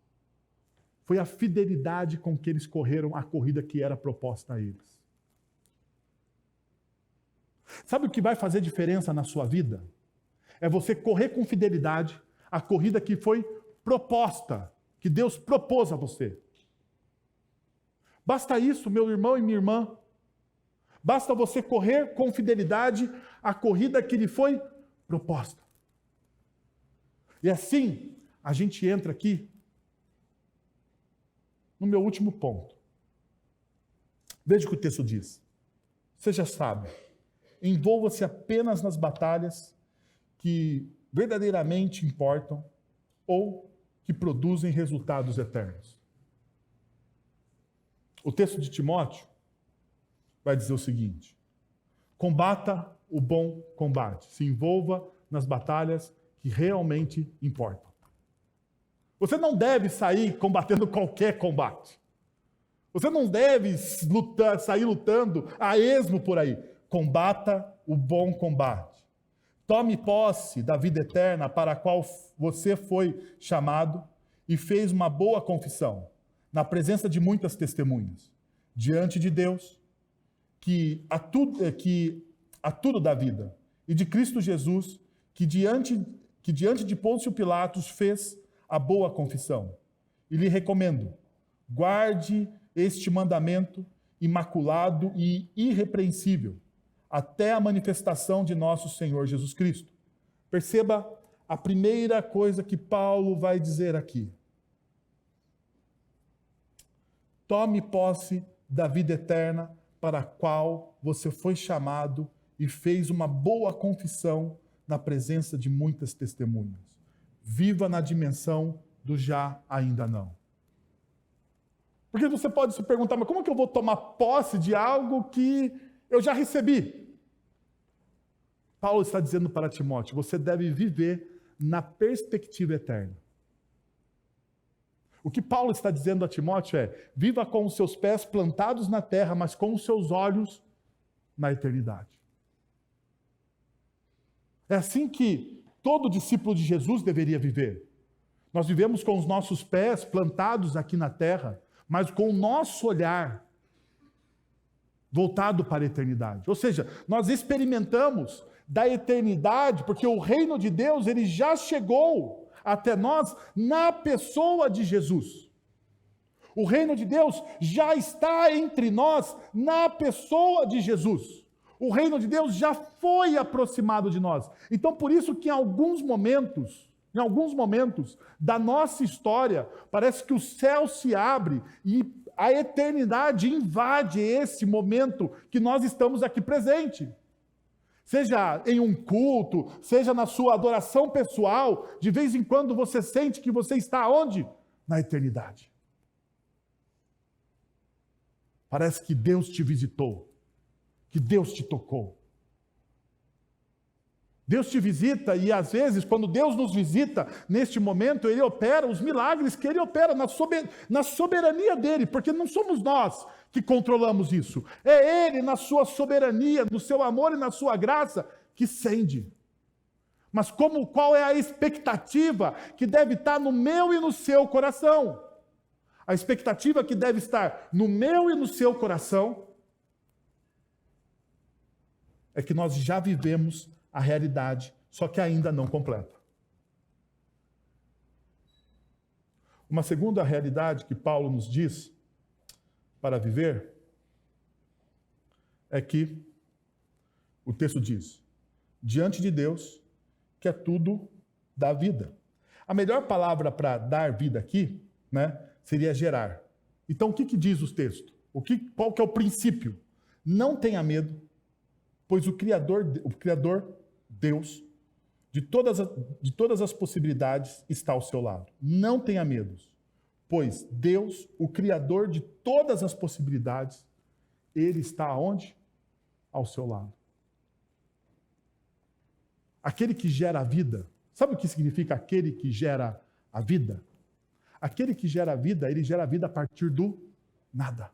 foi a fidelidade com que eles correram a corrida que era proposta a eles. Sabe o que vai fazer diferença na sua vida? É você correr com fidelidade a corrida que foi proposta, que Deus propôs a você. Basta isso, meu irmão e minha irmã. Basta você correr com fidelidade a corrida que lhe foi proposta. E assim, a gente entra aqui no meu último ponto. Veja o que o texto diz. Você já sabe, envolva-se apenas nas batalhas que verdadeiramente importam ou que produzem resultados eternos. O texto de Timóteo vai dizer o seguinte: combata o bom combate, se envolva nas batalhas que realmente importam. Você não deve sair combatendo qualquer combate. Você não deve sair lutando a esmo por aí. Combata o bom combate. Tome posse da vida eterna para a qual você foi chamado e fez uma boa confissão, na presença de muitas testemunhas, diante de Deus, que a tudo dá vida, e de Cristo Jesus, que diante de Pôncio Pilatos fez a boa confissão. E lhe recomendo, guarde este mandamento imaculado e irrepreensível, até a manifestação de nosso Senhor Jesus Cristo. Perceba a primeira coisa que Paulo vai dizer aqui. Tome posse da vida eterna para a qual você foi chamado e fez uma boa confissão na presença de muitas testemunhas. Viva na dimensão do já ainda não. Porque você pode se perguntar, mas como é que eu vou tomar posse de algo que eu já recebi? Paulo está dizendo para Timóteo, você deve viver na perspectiva eterna. O que Paulo está dizendo a Timóteo é, viva com os seus pés plantados na terra, mas com os seus olhos na eternidade. É assim que todo discípulo de Jesus deveria viver. Nós vivemos com os nossos pés plantados aqui na terra, mas com o nosso olhar voltado para a eternidade. Ou seja, nós experimentamos da eternidade, porque o reino de Deus ele já chegou até nós na pessoa de Jesus. O reino de Deus já está entre nós na pessoa de Jesus. O reino de Deus já foi aproximado de nós. Então, por isso que em alguns momentos da nossa história, parece que o céu se abre e a eternidade invade esse momento que nós estamos aqui presente. Seja em um culto, seja na sua adoração pessoal, de vez em quando você sente que você está onde? Na eternidade. Parece que Deus te visitou, que Deus te tocou. Deus te visita e às vezes, quando Deus nos visita, neste momento, Ele opera os milagres que Ele opera na soberania dEle, porque não somos nós que controlamos isso. É Ele, na sua soberania, no seu amor e na sua graça, que cede. Mas qual é a expectativa que deve estar no meu e no seu coração? A expectativa que deve estar no meu e no seu coração é que nós já vivemos a realidade, só que ainda não completa. Uma segunda realidade que Paulo nos diz para viver é que o texto diz: diante de Deus, que é tudo dá vida. A melhor palavra para dar vida aqui, seria gerar. Então, o que diz o texto? Qual que é o princípio? Não tenha medo, pois o Criador, Deus, de todas as possibilidades, está ao seu lado. Não tenha medo, pois Deus, o Criador de todas as possibilidades, Ele está onde? Ao seu lado. Aquele que gera a vida, sabe o que significa aquele que gera a vida? Aquele que gera a vida, ele gera a vida a partir do nada.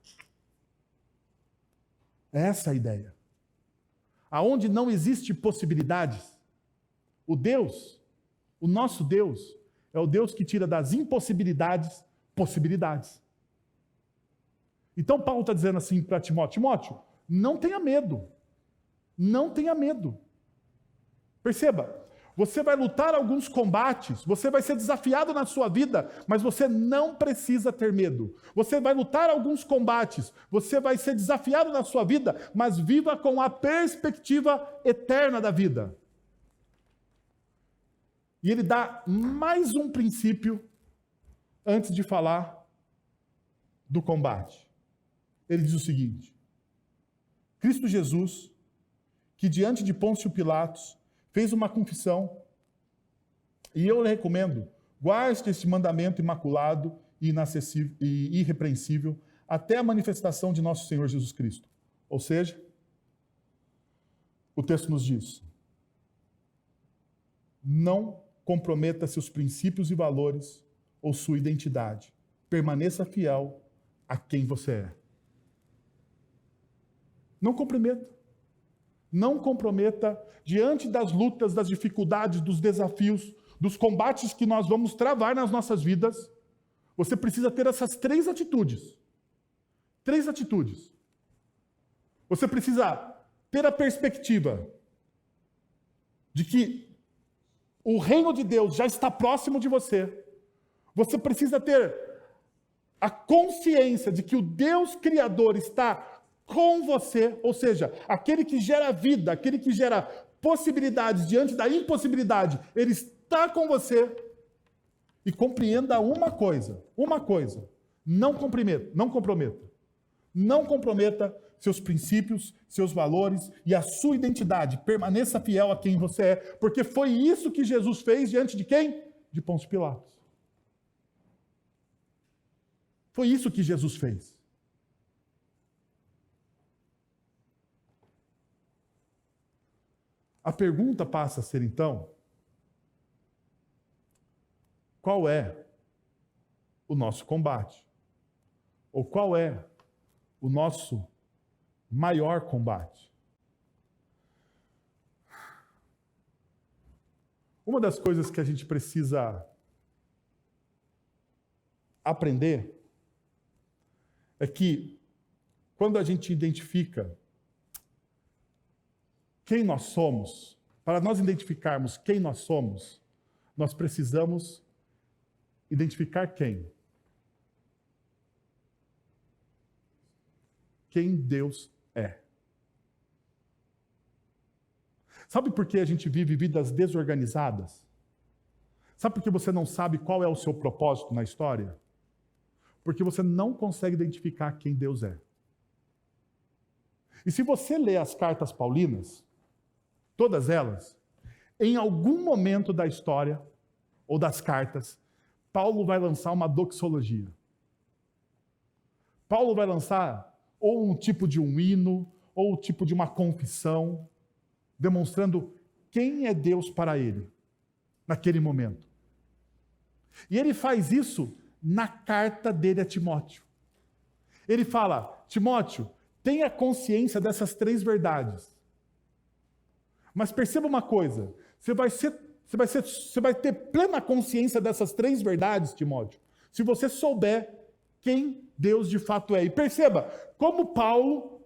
É essa a ideia. Aonde não existe possibilidades, o nosso Deus, é o Deus que tira das impossibilidades possibilidades. Então Paulo está dizendo assim para Timóteo: Timóteo, não tenha medo. Não tenha medo. Perceba, você vai lutar alguns combates, você vai ser desafiado na sua vida, mas você não precisa ter medo. Você vai lutar alguns combates, você vai ser desafiado na sua vida, mas viva com a perspectiva eterna da vida. E ele dá mais um princípio antes de falar do combate. Ele diz o seguinte: Cristo Jesus, que diante de Pôncio Pilatos fez uma confissão, e eu lhe recomendo, guarde este mandamento imaculado e inacessível e irrepreensível até a manifestação de nosso Senhor Jesus Cristo. Ou seja, o texto nos diz: não comprometa seus princípios e valores ou sua identidade. Permaneça fiel a quem você é. Não comprometa. Não comprometa diante das lutas, das dificuldades, dos desafios, dos combates que nós vamos travar nas nossas vidas. Você precisa ter essas 3 atitudes. 3 atitudes. Você precisa ter a perspectiva de que o reino de Deus já está próximo de você. Você precisa ter a consciência de que o Deus Criador está com você, ou seja, aquele que gera vida, aquele que gera possibilidades diante da impossibilidade, ele está com você. E compreenda uma coisa, não comprometa. Não comprometa seus princípios, seus valores e a sua identidade. Permaneça fiel a quem você é, porque foi isso que Jesus fez diante de quem? De Pôncio Pilatos. Foi isso que Jesus fez. A pergunta passa a ser, então, qual é o nosso combate? Ou qual é o nosso maior combate? Uma das coisas que a gente precisa aprender é que, quando a gente identifica quem nós somos, para nós identificarmos quem nós somos, nós precisamos identificar quem? Quem Deus é. Sabe por que a gente vive vidas desorganizadas? Sabe por que você não sabe qual é o seu propósito na história? Porque você não consegue identificar quem Deus é. E se você ler as cartas paulinas, todas elas, em algum momento da história ou das cartas, Paulo vai lançar uma doxologia. Paulo vai lançar ou um tipo de um hino, ou um tipo de uma confissão, demonstrando quem é Deus para ele, naquele momento. E ele faz isso na carta dele a Timóteo. Ele fala: Timóteo, tenha consciência dessas 3 verdades. Mas perceba uma coisa, você vai ter plena consciência dessas 3 verdades, Timóteo, se você souber quem Deus de fato é. E perceba como Paulo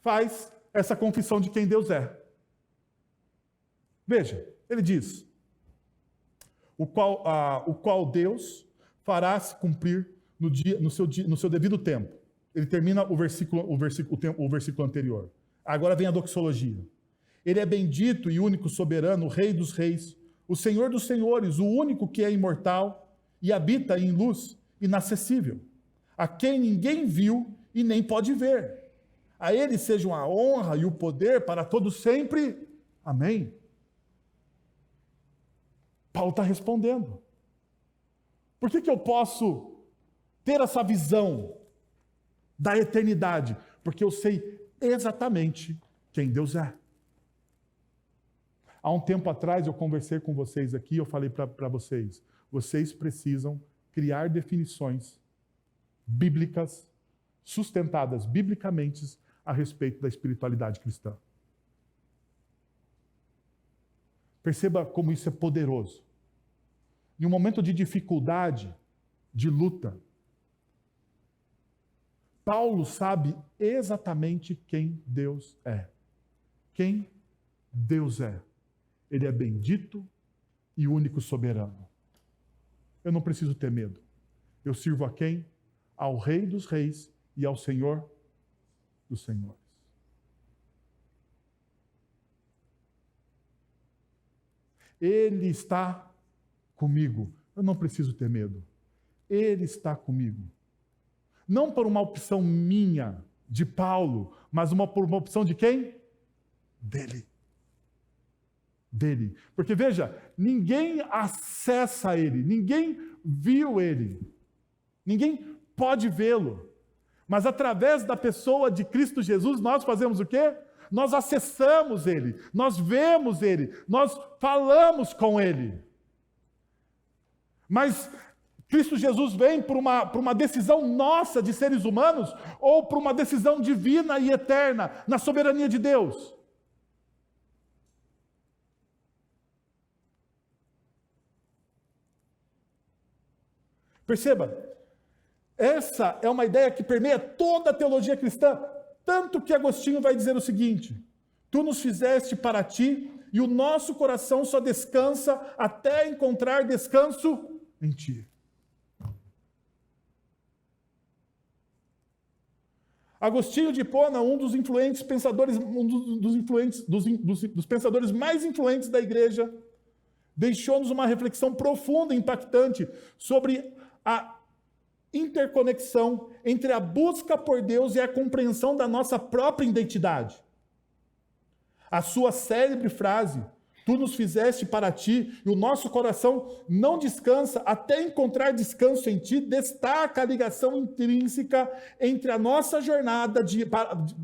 faz essa confissão de quem Deus é. Veja, ele diz: o qual Deus fará se cumprir no seu devido tempo. Ele termina o versículo anterior. Agora vem a doxologia. Ele é bendito e único soberano, o Rei dos reis, o Senhor dos senhores, o único que é imortal e habita em luz inacessível, a quem ninguém viu e nem pode ver. A ele sejam a honra e o poder para todos sempre. Amém. Paulo está respondendo. Por que eu posso ter essa visão da eternidade? Porque eu sei exatamente quem Deus é. Há um tempo atrás eu conversei com vocês aqui, eu falei para vocês, vocês precisam criar definições bíblicas, sustentadas biblicamente a respeito da espiritualidade cristã. Perceba como isso é poderoso. Em um momento de dificuldade, de luta, Paulo sabe exatamente quem Deus é. Quem Deus é. Ele é bendito e único soberano. Eu não preciso ter medo. Eu sirvo a quem? Ao Rei dos reis e ao Senhor dos senhores. Ele está comigo. Eu não preciso ter medo. Ele está comigo. Não por uma opção minha, de Paulo, mas por uma opção de quem? Dele. Dele. Porque veja, ninguém acessa ele, ninguém viu ele, ninguém pode vê-lo. Mas através da pessoa de Cristo Jesus, nós fazemos o quê? Nós acessamos ele, nós vemos ele, nós falamos com ele. Mas Cristo Jesus vem por uma decisão nossa de seres humanos ou por uma decisão divina e eterna na soberania de Deus? Perceba, essa é uma ideia que permeia toda a teologia cristã, tanto que Agostinho vai dizer o seguinte: tu nos fizeste para ti e o nosso coração só descansa até encontrar descanso em ti. Agostinho de Hipona, um dos influentes pensadores, dos pensadores mais influentes da igreja, deixou-nos uma reflexão profunda e impactante sobre a interconexão entre a busca por Deus e a compreensão da nossa própria identidade. A sua célebre frase, Tu nos fizeste para ti, e o nosso coração não descansa até encontrar descanso em ti. Destaca a ligação intrínseca entre a nossa jornada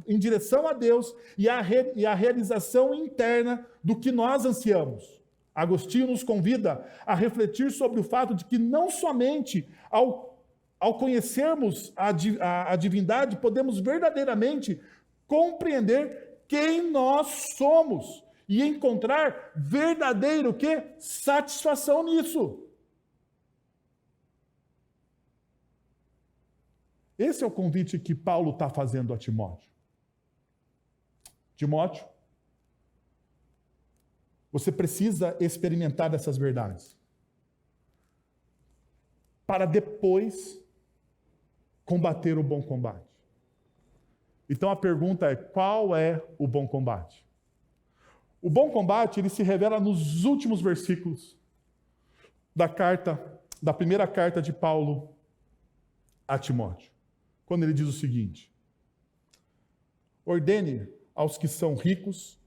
em direção a Deus e a realização interna do que nós ansiamos. Agostinho nos convida a refletir sobre o fato de que não somente ao conhecermos a divindade, podemos verdadeiramente compreender quem nós somos e encontrar verdadeiro satisfação nisso. Esse é o convite que Paulo está fazendo a Timóteo. Timóteo, você precisa experimentar dessas verdades para depois combater o bom combate. Então a pergunta é: qual é o bom combate? O bom combate, ele se revela nos últimos versículos da primeira carta de Paulo a Timóteo, quando ele diz o seguinte: ordene aos que são ricos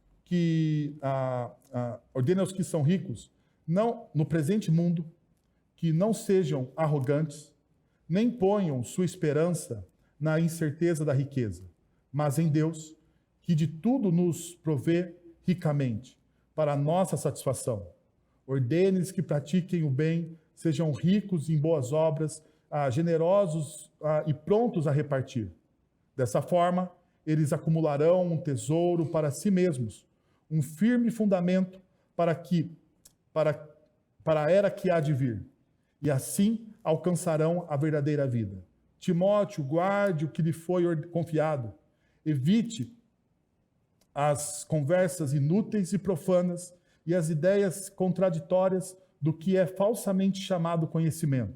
não no presente mundo, que não sejam arrogantes, nem ponham sua esperança na incerteza da riqueza, mas em Deus, que de tudo nos provê ricamente, para a nossa satisfação. Ordene-lhes que pratiquem o bem, sejam ricos em boas obras, generosos e prontos a repartir. Dessa forma, eles acumularão um tesouro para si mesmos, um firme fundamento para a era que há de vir, e assim alcançarão a verdadeira vida. Timóteo, guarde o que lhe foi confiado, evite as conversas inúteis e profanas e as ideias contraditórias do que é falsamente chamado conhecimento.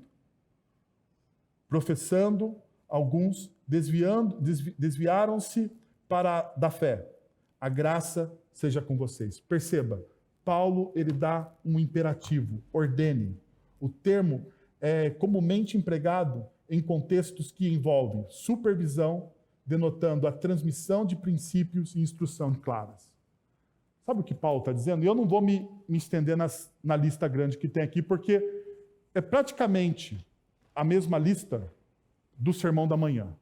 Professando, alguns desviaram-se da fé. A graça seja com vocês. Perceba, Paulo, ele dá um imperativo: ordene. O termo é comumente empregado em contextos que envolvem supervisão, denotando a transmissão de princípios e instrução claras. Sabe o que Paulo está dizendo? E eu não vou me estender na lista grande que tem aqui, porque é praticamente a mesma lista do Sermão da Manhã.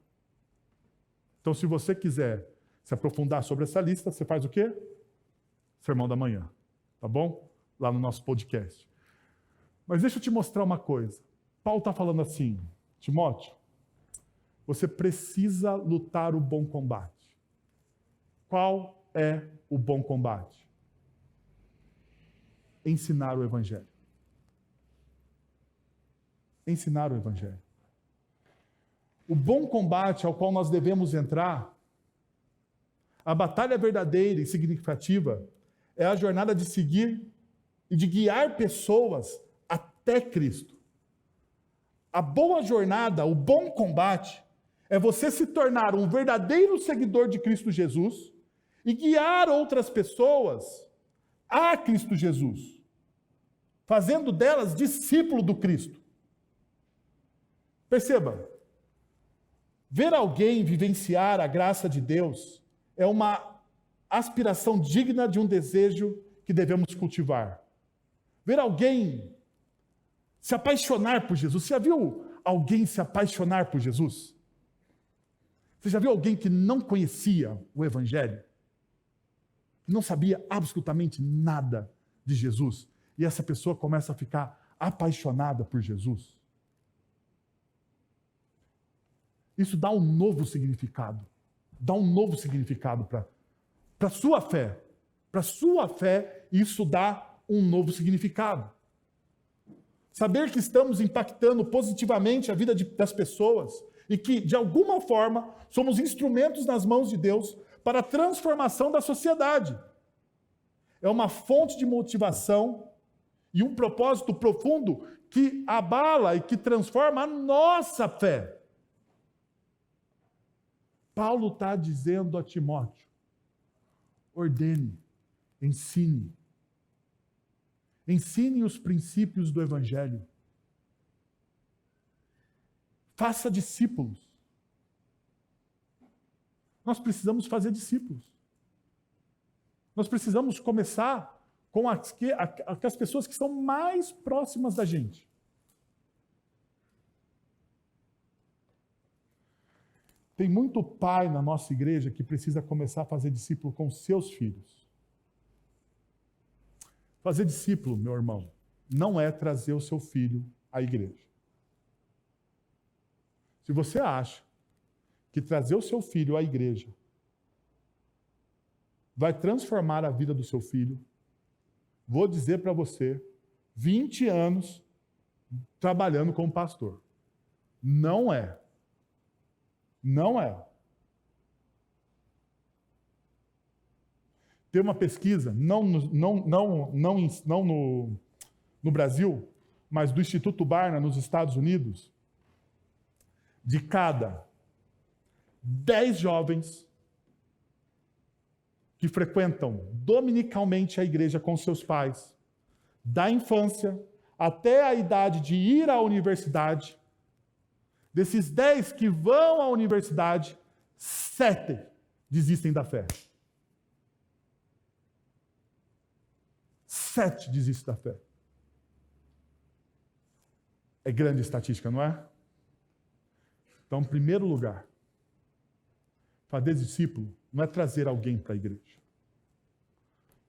Então, se você quiser se aprofundar sobre essa lista, você faz o quê? Sermão da Manhã, tá bom? Lá no nosso podcast. Mas deixa eu te mostrar uma coisa. Paulo está falando assim: Timóteo, você precisa lutar o bom combate. Qual é o bom combate? Ensinar o Evangelho. Ensinar o Evangelho. O bom combate ao qual nós devemos entrar, a batalha verdadeira e significativa, é a jornada de seguir e de guiar pessoas até Cristo. A boa jornada, o bom combate, é você se tornar um verdadeiro seguidor de Cristo Jesus e guiar outras pessoas a Cristo Jesus, fazendo delas discípulo do Cristo. Perceba, ver alguém vivenciar a graça de Deus é uma aspiração digna de um desejo que devemos cultivar. Ver alguém se apaixonar por Jesus. Você já viu alguém se apaixonar por Jesus? Você já viu alguém que não conhecia o Evangelho? Que não sabia absolutamente nada de Jesus? E essa pessoa começa a ficar apaixonada por Jesus? Isso dá um novo significado. Dá um novo significado para a sua fé. Para a sua fé, isso dá um novo significado. Saber que estamos impactando positivamente a vida das pessoas e que, de alguma forma, somos instrumentos nas mãos de Deus para a transformação da sociedade. É uma fonte de motivação e um propósito profundo que abala e que transforma a nossa fé. Paulo está dizendo a Timóteo: ordene, ensine. Ensine os princípios do Evangelho. Faça discípulos. Nós precisamos fazer discípulos. Nós precisamos começar com as pessoas que são mais próximas da gente. Tem muito pai na nossa igreja que precisa começar a fazer discípulo com seus filhos. Fazer discípulo, meu irmão, não é trazer o seu filho à igreja. Se você acha que trazer o seu filho à igreja vai transformar a vida do seu filho, vou dizer para você, 20 anos trabalhando como pastor. Não é. Não é. Tem uma pesquisa, não no Brasil, mas do Instituto Barna, nos Estados Unidos, de cada 10 jovens que frequentam dominicalmente a igreja com seus pais, da infância até a idade de ir à universidade, desses 10 que vão à universidade, 7 desistem da fé. 7 desistem da fé. É grande estatística, não é? Então, em primeiro lugar, fazer discípulo não é trazer alguém para a igreja.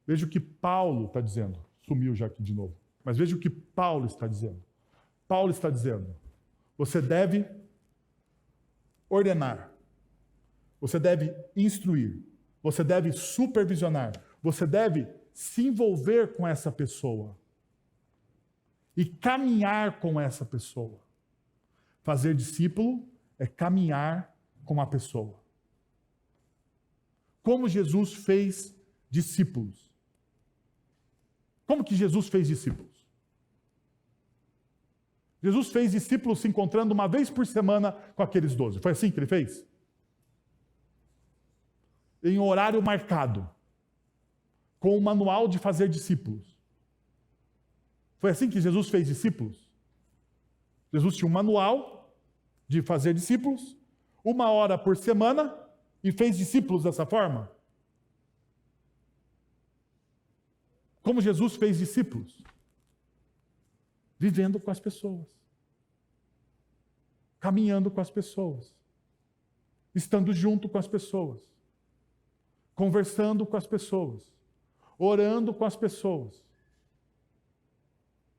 Veja o que Paulo está dizendo. Sumiu já aqui de novo. Mas veja o que Paulo está dizendo. Paulo está dizendo: você deve ordenar, você deve instruir, você deve supervisionar, você deve se envolver com essa pessoa e caminhar com essa pessoa. Fazer discípulo é caminhar com a pessoa. Como Jesus fez discípulos. Como que Jesus fez discípulos? Jesus fez discípulos se encontrando uma vez por semana com aqueles 12. Foi assim que ele fez? Em horário marcado, com o manual de fazer discípulos. Foi assim que Jesus fez discípulos? Jesus tinha um manual de fazer discípulos, 1 hora por semana, e fez discípulos dessa forma? Como Jesus fez discípulos? Vivendo com as pessoas, caminhando com as pessoas, estando junto com as pessoas, conversando com as pessoas, orando com as pessoas,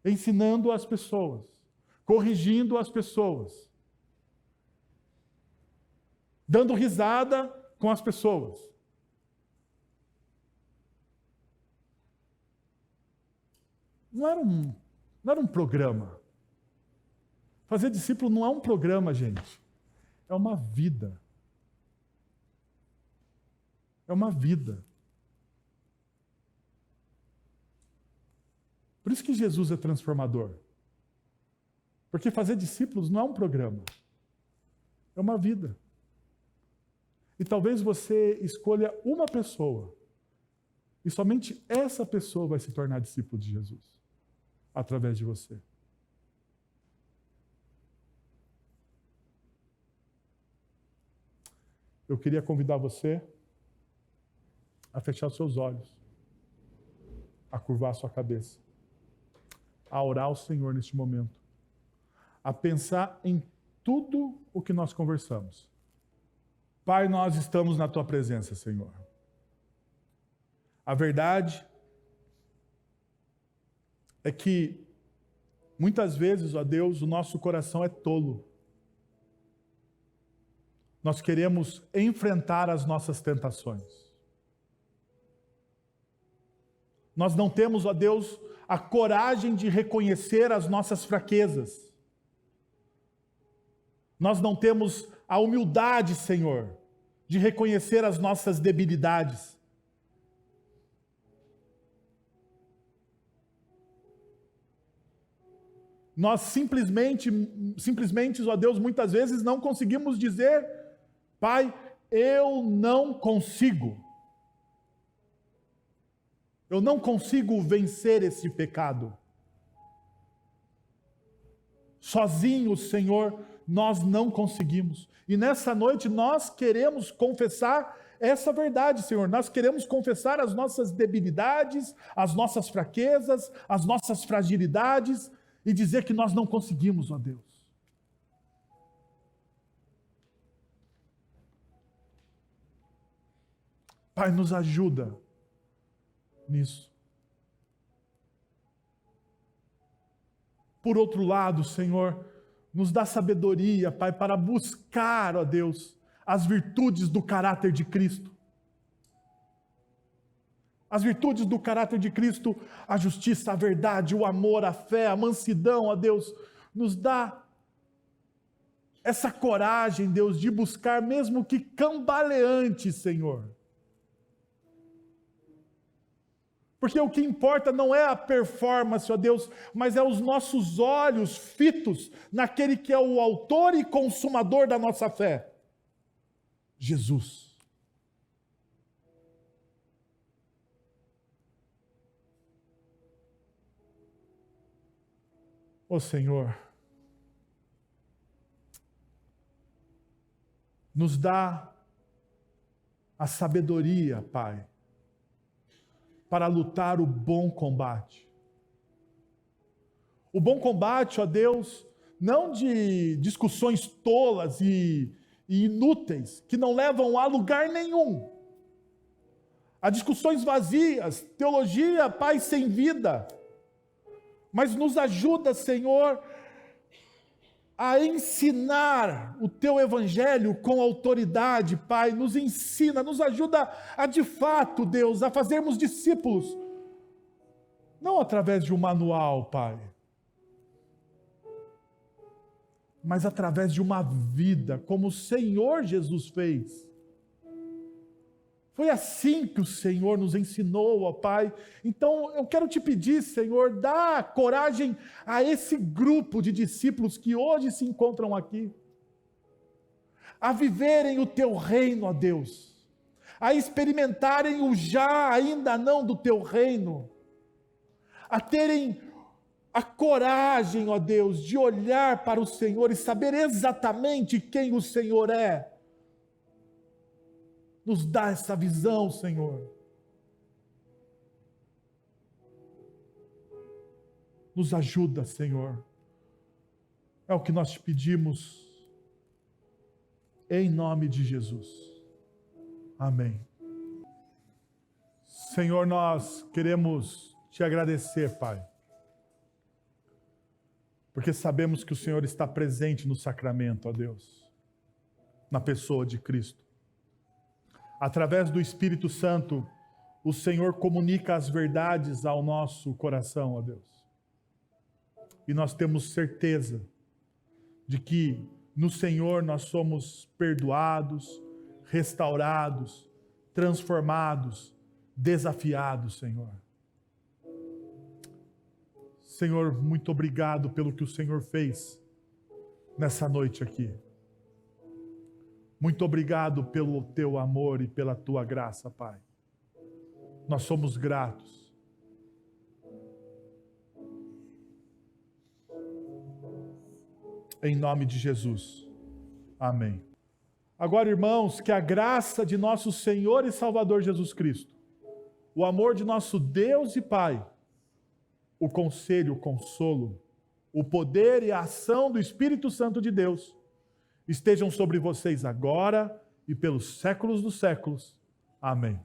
ensinando as pessoas, corrigindo as pessoas, dando risada com as pessoas. Não era um programa. Fazer discípulo não é um programa, gente. É uma vida. É uma vida. Por isso que Jesus é transformador. Porque fazer discípulos não é um programa. É uma vida. E talvez você escolha uma pessoa, e somente essa pessoa vai se tornar discípulo de Jesus, através de você. Eu queria convidar você a fechar os seus olhos, a curvar a sua cabeça, a orar ao Senhor neste momento, a pensar em tudo o que nós conversamos. Pai, nós estamos na Tua presença, Senhor. A verdade é que, muitas vezes, ó Deus, o nosso coração é tolo. Nós queremos enfrentar as nossas tentações. Nós não temos, ó Deus, a coragem de reconhecer as nossas fraquezas. Nós não temos a humildade, Senhor, de reconhecer as nossas debilidades. Nós simplesmente, ó Deus, muitas vezes não conseguimos dizer: Pai, eu não consigo. Eu não consigo vencer esse pecado. Sozinho, Senhor, nós não conseguimos. E nessa noite nós queremos confessar essa verdade, Senhor. Nós queremos confessar as nossas debilidades, as nossas fraquezas, as nossas fragilidades e dizer que nós não conseguimos, ó Deus. Pai, nos ajuda nisso. Por outro lado, Senhor, nos dá sabedoria, Pai, para buscar, ó Deus, as virtudes do caráter de Cristo. As virtudes do caráter de Cristo, a justiça, a verdade, o amor, a fé, a mansidão, ó Deus, nos dá essa coragem, Deus, de buscar, mesmo que cambaleante, Senhor. Porque o que importa não é a performance, ó Deus, mas é os nossos olhos fitos naquele que é o autor e consumador da nossa fé, Jesus. Ó Senhor, nos dá a sabedoria, Pai, para lutar o bom combate. O bom combate, ó Deus, não de discussões tolas e inúteis, que não levam a lugar nenhum. A discussões vazias, teologia, Pai, sem vida. Mas nos ajuda, Senhor, a ensinar o Teu Evangelho com autoridade, Pai. Nos ensina, nos ajuda a, de fato, Deus, a fazermos discípulos. Não através de um manual, Pai, mas através de uma vida, como o Senhor Jesus fez. Foi assim que o Senhor nos ensinou, ó Pai. Então, eu quero te pedir, Senhor, dá coragem a esse grupo de discípulos que hoje se encontram aqui, a viverem o Teu reino, ó Deus, a experimentarem o já, ainda não do Teu reino, a terem a coragem, ó Deus, de olhar para o Senhor e saber exatamente quem o Senhor é. Nos dá essa visão, Senhor. Nos ajuda, Senhor. É o que nós te pedimos, em nome de Jesus. Amém. Senhor, nós queremos te agradecer, Pai, porque sabemos que o Senhor está presente no sacramento, ó Deus, na pessoa de Cristo. Através do Espírito Santo, o Senhor comunica as verdades ao nosso coração, ó Deus. E nós temos certeza de que no Senhor nós somos perdoados, restaurados, transformados, desafiados, Senhor. Senhor, muito obrigado pelo que o Senhor fez nessa noite aqui. Muito obrigado pelo Teu amor e pela Tua graça, Pai. Nós somos gratos. Em nome de Jesus. Amém. Agora, irmãos, que a graça de nosso Senhor e Salvador Jesus Cristo, o amor de nosso Deus e Pai, o conselho, o consolo, o poder e a ação do Espírito Santo de Deus estejam sobre vocês agora e pelos séculos dos séculos. Amém.